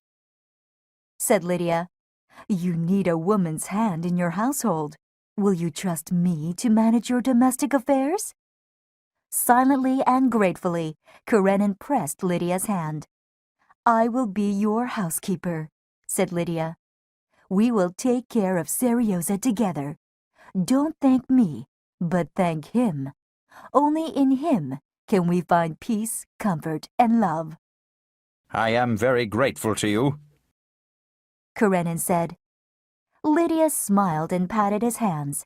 said Lydia. "You need a woman's hand in your household. Will you trust me to manage your domestic affairs?" Silently and gratefully, Karenin pressed Lydia's hand. "I will be your housekeeper," said Lydia. "We will take care of Serioza together. Don't thank me, but thank him. Only in him can we find peace, comfort, and love." "I am very grateful to you," Karenin said. Lydia smiled and patted his hands.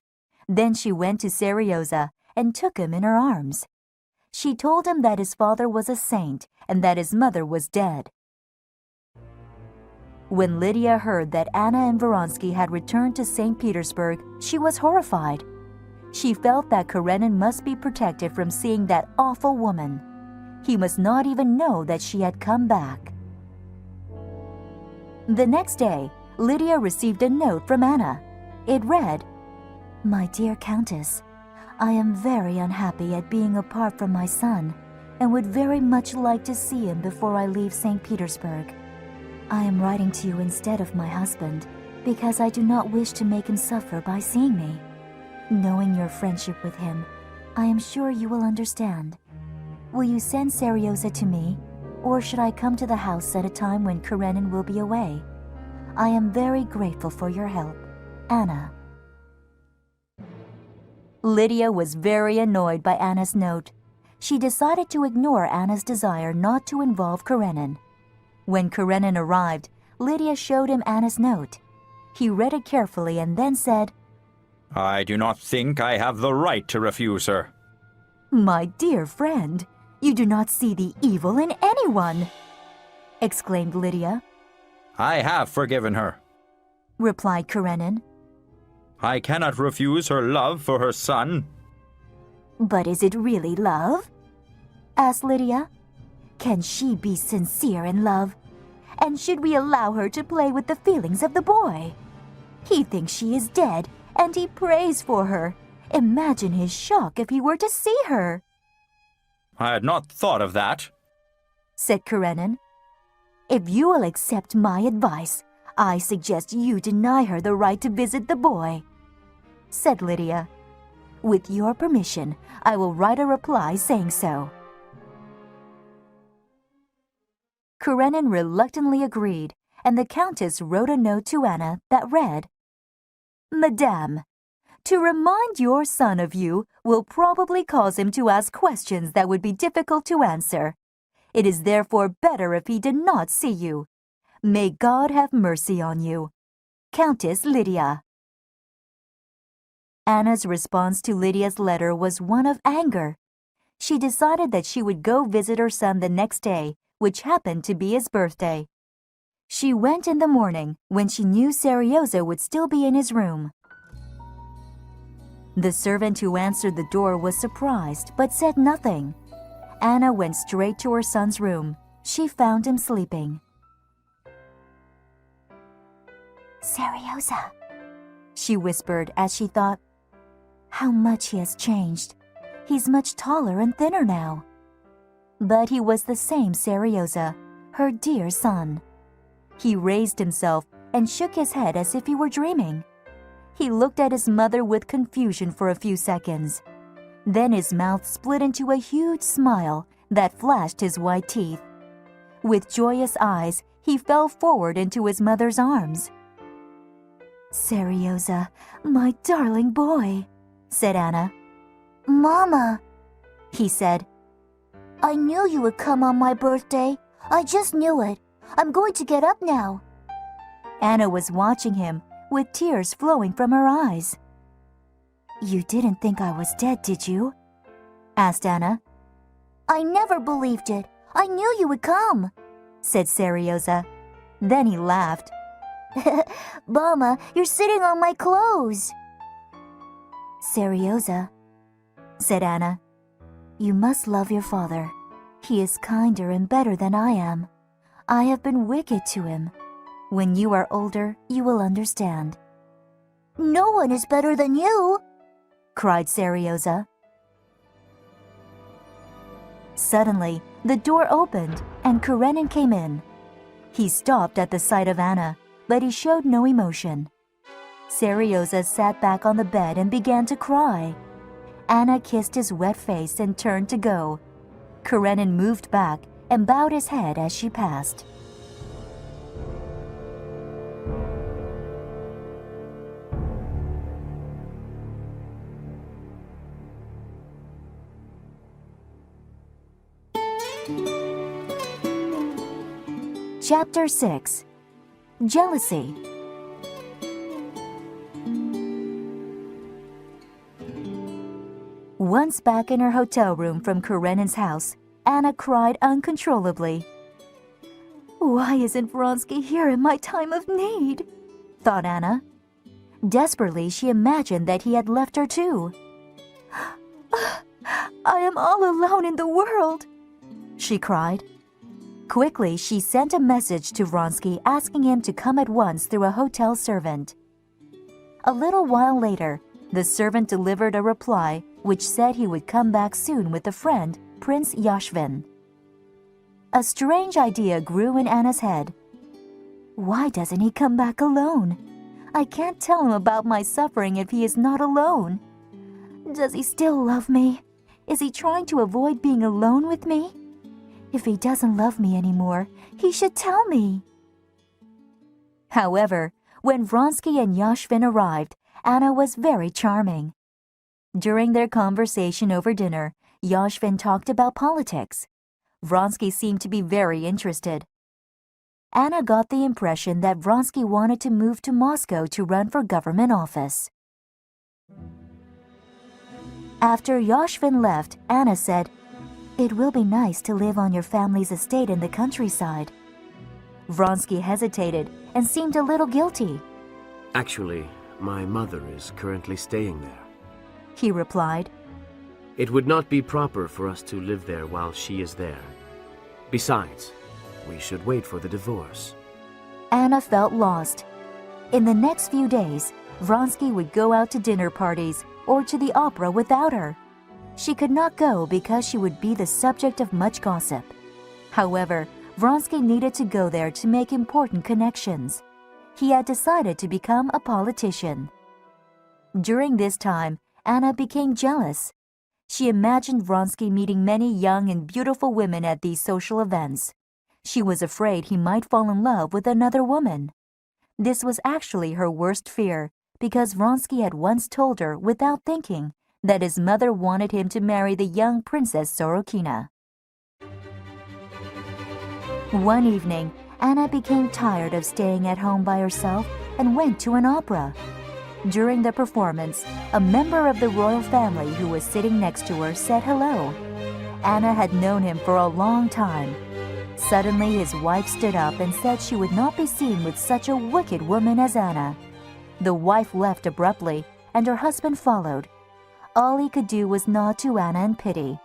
Then she went to Serioza and took him in her arms. She told him that his father was a saint and that his mother was dead. When Lydia heard that Anna and Vronsky had returned to St. Petersburg, she was horrified. She felt that Karenin must be protected from seeing that awful woman. He must not even know that she had come back. The next day, Lydia received a note from Anna. It read, "My dear Countess, I am very unhappy at being apart from my son and would very much like to see him before I leave St. Petersburg. I am writing to you instead of my husband because I do not wish to make him suffer by seeing me. Knowing your friendship with him, I am sure you will understand. Will you send Serioza to me, or should I come to the house at a time when Karenin will be away? I am very grateful for your help. Anna." Lydia was very annoyed by Anna's note. She decided to ignore Anna's desire not to involve Karenin. When Karenin arrived, Lydia showed him Anna's note. He read it carefully and then said, "I do not think I have the right to refuse her." "My dear friend, you do not see the evil in anyone," exclaimed Lydia. "I have forgiven her," replied Karenin. "I cannot refuse her love for her son." "But is it really love?" asked Lydia. "Can she be sincere in love? And should we allow her to play with the feelings of the boy? He thinks she is dead, and he prays for her. Imagine his shock if he were to see her," "I had not thought of that," said Karenin. "If you will accept my advice, I suggest you deny her the right to visit the boy," said Lydia. "With your permission, I will write a reply saying so." Karenin reluctantly agreed, and the Countess wrote a note to Anna that read, "Madame, to remind your son of you will probably cause him to ask questions that would be difficult to answer. It is therefore better if he did not see you. May God have mercy on you. Countess Lydia." Anna's response to Lydia's letter was one of anger. She decided that she would go visit her son the next day, which happened to be his birthday. She went in the morning when she knew Serioza would still be in his room. The servant who answered the door was surprised but said nothing. Anna went straight to her son's room. She found him sleeping. "Serioza," she whispered as she thought, "how much he has changed. He's much taller and thinner now." But he was the same Serioza, her dear son. He raised himself and shook his head as if he were dreaming. He looked at his mother with confusion for a few seconds. Then his mouth split into a huge smile that flashed his white teeth. With joyous eyes, he fell forward into his mother's arms. "Serioza, my darling boy," said Anna. "Mama," he said, "I knew you would come on my birthday. I just knew it. I'm going to get up now." Anna was watching him with tears flowing from her eyes. "You didn't think I was dead, did you?" asked Anna. "I never believed it. I knew you would come," said Serioza. Then he laughed. "Mama, you're sitting on my clothes." "Serioza," said Anna, "you must love your father. He is kinder and better than I am. I have been wicked to him. When you are older, you will understand." "No one is better than you," cried Serioza. Suddenly, the door opened and Karenin came in. He stopped at the sight of Anna, but he showed no emotion. Serioza sat back on the bed and began to cry. Anna kissed his wet face and turned to go. Karenin moved back and bowed his head as she passed. Chapter 6. Jealousy. Once back in her hotel room from Karenin's house, Anna cried uncontrollably. "Why isn't Vronsky here in my time of need?" thought Anna. Desperately, she imagined that he had left her too. "I am all alone in the world," she cried. Quickly, she sent a message to Vronsky asking him to come at once through a hotel servant. A little while later, the servant delivered a reply which said he would come back soon with a friend, Prince Yashvin. A strange idea grew in Anna's head. Why doesn't he come back alone? I can't tell him about my suffering if he is not alone. Does he still love me? Is he trying to avoid being alone with me? If he doesn't love me anymore, he should tell me. However, when Vronsky and Yashvin arrived, Anna was very charming. During their conversation over dinner, Yashvin talked about politics. Vronsky seemed to be very interested. Anna got the impression that Vronsky wanted to move to Moscow to run for government office. After Yashvin left, Anna said, "It will be nice to live on your family's estate in the countryside." Vronsky hesitated and seemed a little guilty. Actually, my mother is currently staying there. He replied. It would not be proper for us to live there while she is there. Besides, we should wait for the divorce. Anna felt lost. In the next few days, Vronsky would go out to dinner parties or to the opera without her. She could not go because she would be the subject of much gossip. However, Vronsky needed to go there to make important connections. he had decided to become a politician. During this time, Anna became jealous. She imagined Vronsky meeting many young and beautiful women at these social events. She was afraid he might fall in love with another woman. This was actually her worst fear, because Vronsky had once told her, without thinking, that his mother wanted him to marry the young Princess Sorokina. One evening, Anna became tired of staying at home by herself and went to an opera. During the performance, a member of the royal family who was sitting next to her said hello. Anna had known him for a long time. Suddenly, his wife stood up and said she would not be seen with such a wicked woman as Anna. The wife left abruptly, and her husband followed. All he could do was nod to Anna in pity.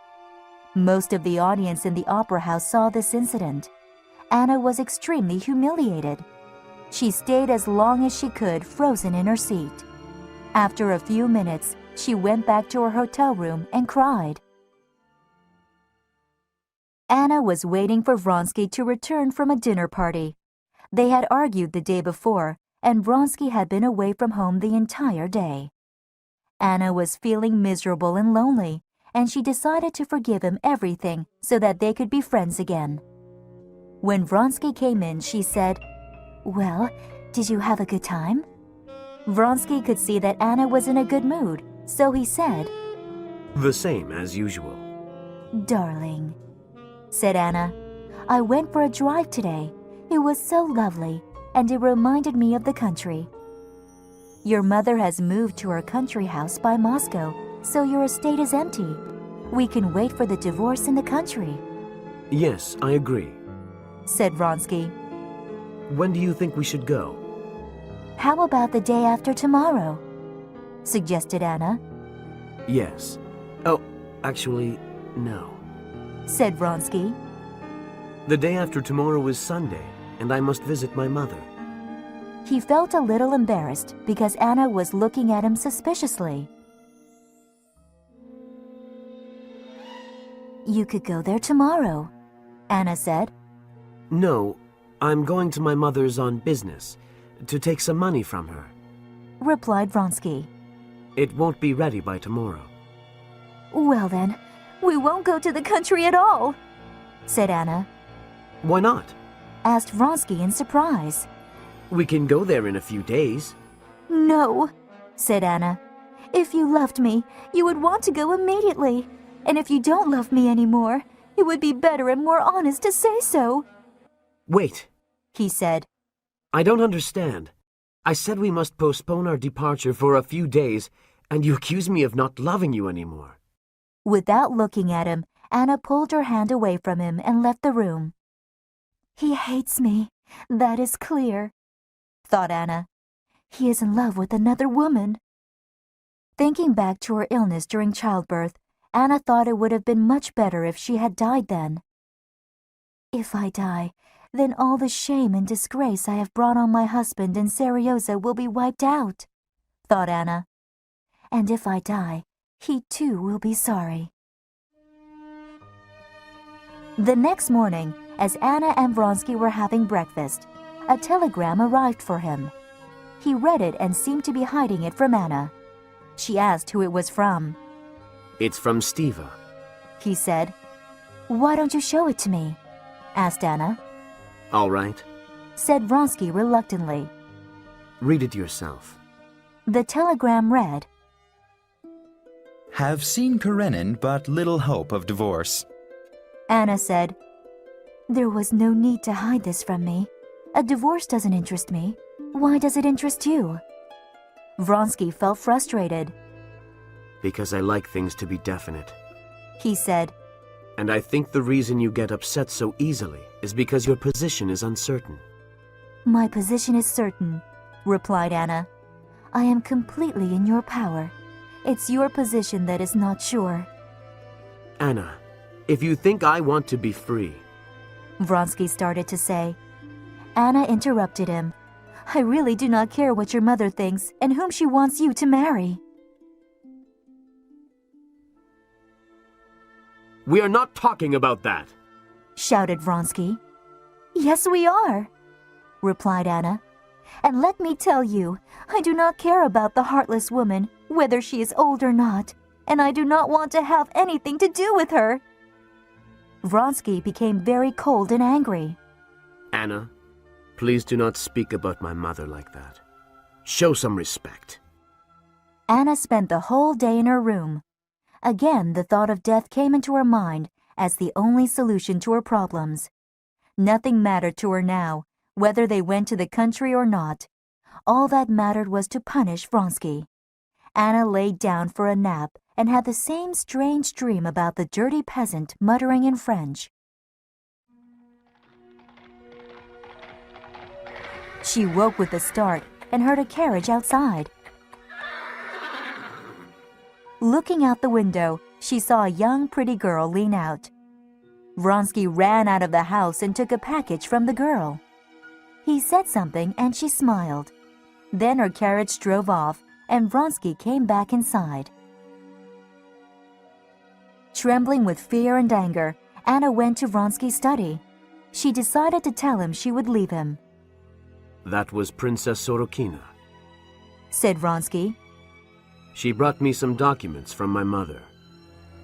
Most of the audience in the opera house saw this incident. Anna was extremely humiliated. She stayed as long as she could, frozen in her seat. After a few minutes, she went back to her hotel room and cried. Anna was waiting for Vronsky to return from a dinner party. They had argued the day before, and Vronsky had been away from home the entire day. Anna was feeling miserable and lonely, and she decided to forgive him everything so that they could be friends again. When Vronsky came in, she said, "Well, did you have a good time?" Vronsky could see that Anna was in a good mood, so he said, The same as usual. "Darling," said Anna, "I went for a drive today. It was so lovely, and it reminded me of the country. Your mother has moved to her country house by Moscow, so your estate is empty. We can wait for the divorce in the country," Yes, I agree. said Vronsky. When do you think we should go? "How about the day after tomorrow?" suggested Anna, Yes. Oh, actually, no. said Vronsky. The day after tomorrow is Sunday, and I must visit my mother. He felt a little embarrassed because Anna was looking at him suspiciously. "You could go there tomorrow," Anna said. No, I'm going to my mother's on business, to take some money from her. Replied Vronsky. It won't be ready by tomorrow. "Well then, we won't go to the country at all," said Anna. Why not? Asked Vronsky in surprise. We can go there in a few days. "No," said Anna. "If you loved me, you would want to go immediately. And if you don't love me anymore, it would be better and more honest to say so," Wait, he said. I don't understand. I said we must postpone our departure for a few days, and you accuse me of not loving you anymore. Without looking at him, Anna pulled her hand away from him and left the room. "He hates me, that is clear," thought Anna. "He is in love with another woman." Thinking back to her illness during childbirth, Anna thought it would have been much better if she had died then. "If I die, then all the shame and disgrace I have brought on my husband and Seryoza will be wiped out," thought Anna. "And if I die, he too will be sorry." The next morning, as Anna and Vronsky were having breakfast, a telegram arrived for him. He read it and seemed to be hiding it from Anna. She asked who it was from. It's from Stiva. He said. "Why don't you show it to me?" asked Anna. All right. Said Vronsky reluctantly. Read it yourself. The telegram read, Have seen Karenin, but little hope of divorce. Anna said, "There was no need to hide this from me. A divorce doesn't interest me. Why does it interest you?" Vronsky felt frustrated. Because I like things to be definite. He said, And I think the reason you get upset so easily is because your position is uncertain. "My position is certain," replied Anna. "I am completely in your power. It's your position that is not sure." Anna, if you think I want to be free... Vronsky started to say. Anna interrupted him. "I really do not care what your mother thinks and whom she wants you to marry." We are not talking about that. Shouted Vronsky. "Yes, we are," replied Anna. And let me tell you, I do not care about the heartless woman, whether she is old or not, and I do not want to have anything to do with her." Vronsky became very cold and angry. Anna, please do not speak about my mother like that. Show some respect. Anna spent the whole day in her room. Again, the thought of death came into her mind as the only solution to her problems. Nothing mattered to her now, whether they went to the country or not. All that mattered was to punish Vronsky. Anna laid down for a nap and had the same strange dream about the dirty peasant muttering in French. She woke with a start and heard a carriage outside. Looking out the window, she saw a young, pretty girl lean out. Vronsky ran out of the house and took a package from the girl. He said something and she smiled. Then her carriage drove off and Vronsky came back inside. Trembling with fear and anger, Anna went to Vronsky's study. She decided to tell him she would leave him. That was Princess Sorokina. Said Vronsky. She brought me some documents from my mother.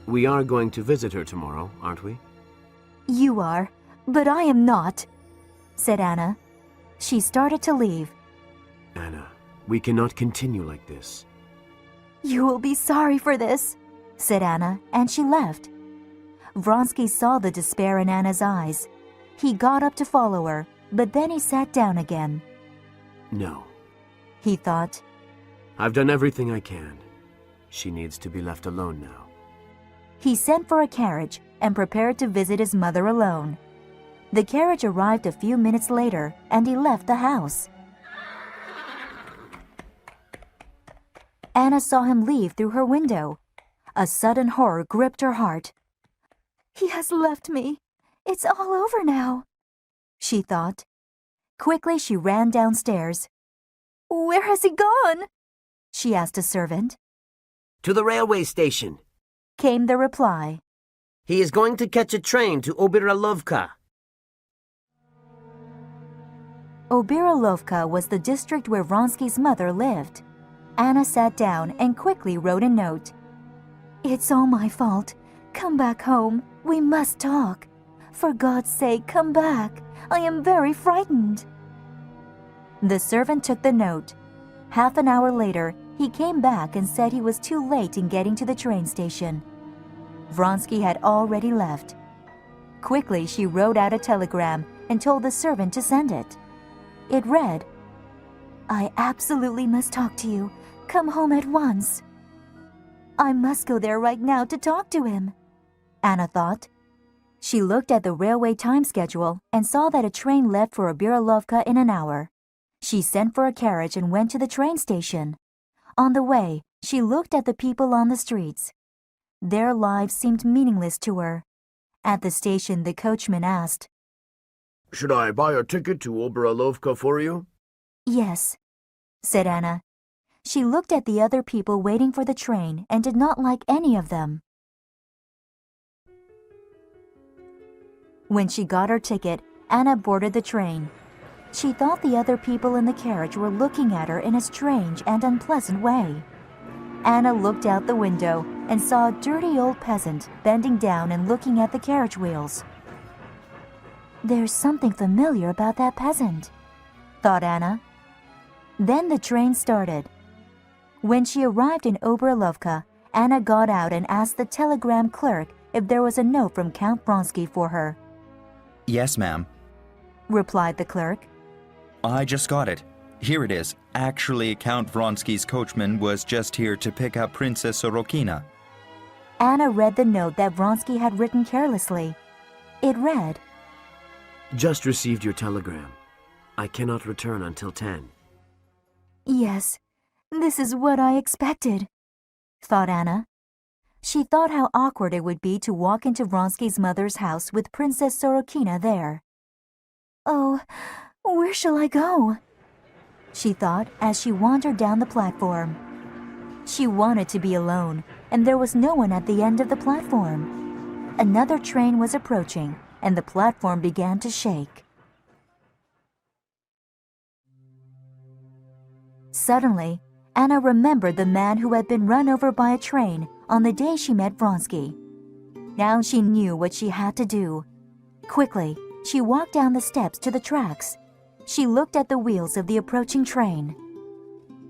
We are going to visit her tomorrow, aren't we? You are, but I am not, said Anna. She started to leave. Anna, we cannot continue like this. You will be sorry for this, said Anna, and she left. Vronsky saw the despair in Anna's eyes. He got up to follow her, but then he sat down again. No, he thought. I've done everything I can. She needs to be left alone now. He sent for a carriage and prepared to visit his mother alone. The carriage arrived a few minutes later, and he left the house. Anna saw him leave through her window. A sudden horror gripped her heart. He has left me. It's all over now, she thought. Quickly she ran downstairs. Where has he gone? She asked a servant. To the railway station. Came the reply. He is going to catch a train to Obiralovka. Obiralovka was the district where Vronsky's mother lived. Anna sat down and quickly wrote a note. It's all my fault. Come back home. We must talk. For God's sake, come back. I am very frightened. The servant took the note. Half an hour later, he came back and said he was too late in getting to the train station. Vronsky had already left. Quickly, she wrote out a telegram and told the servant to send it. It read, I absolutely must talk to you. Come home at once. I must go there right now to talk to him, Anna thought. She looked at the railway time schedule and saw that a train left for Obiralovka in an hour. She sent for a carriage and went to the train station. On the way, she looked at the people on the streets. Their lives seemed meaningless to her. At the station, the coachman asked, Should I buy a ticket to Obiralovka for you? Yes, said Anna. She looked at the other people waiting for the train and did not like any of them. When she got her ticket, Anna boarded the train. She thought the other people in the carriage were looking at her in a strange and unpleasant way. Anna looked out the window and saw a dirty old peasant bending down and looking at the carriage wheels. There's something familiar about that peasant, thought Anna. Then the train started. When she arrived in Obiralovka, Anna got out and asked the telegram clerk if there was a note from Count Vronsky for her. Yes, ma'am. Replied the clerk. I just got it. Here it is. Actually, Count Vronsky's coachman was just here to pick up Princess Sorokina. Anna read the note that Vronsky had written carelessly. It read, Just received your telegram. I cannot return until 10. Yes, this is what I expected, thought Anna. She thought how awkward it would be to walk into Vronsky's mother's house with Princess Sorokina there. Oh, where shall I go? She thought as she wandered down the platform. She wanted to be alone, and there was no one at the end of the platform. Another train was approaching, and the platform began to shake. Suddenly, Anna remembered the man who had been run over by a train on the day she met Vronsky. Now she knew what she had to do. Quickly, she walked down the steps to the tracks. She looked at the wheels of the approaching train.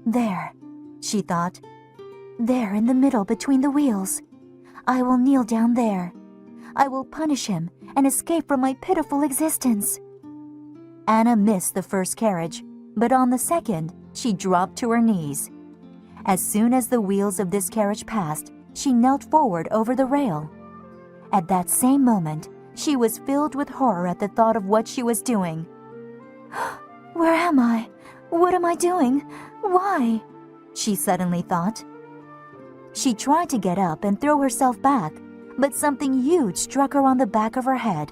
There, she thought. There in the middle between the wheels. I will kneel down there. I will punish him and escape from my pitiful existence. Anna missed the first carriage, but on the second, she dropped to her knees. As soon as the wheels of this carriage passed, she knelt forward over the rail. At that same moment, she was filled with horror at the thought of what she was doing. Where am I? What am I doing? Why? She suddenly thought. She tried to get up and throw herself back, but something huge struck her on the back of her head.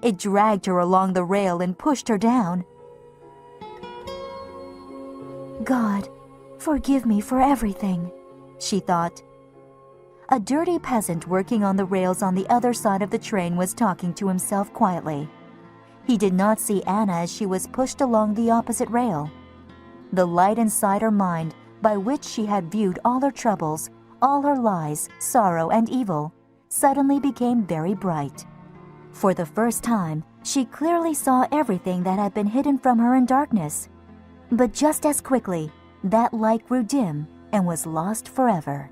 It dragged her along the rail and pushed her down. God, forgive me for everything, she thought. A dirty peasant working on the rails on the other side of the train was talking to himself quietly. He did not see Anna as she was pushed along the opposite rail. The light inside her mind, by which she had viewed all her troubles, all her lies, sorrow, and evil, suddenly became very bright. For the first time, she clearly saw everything that had been hidden from her in darkness. But just as quickly, that light grew dim and was lost forever.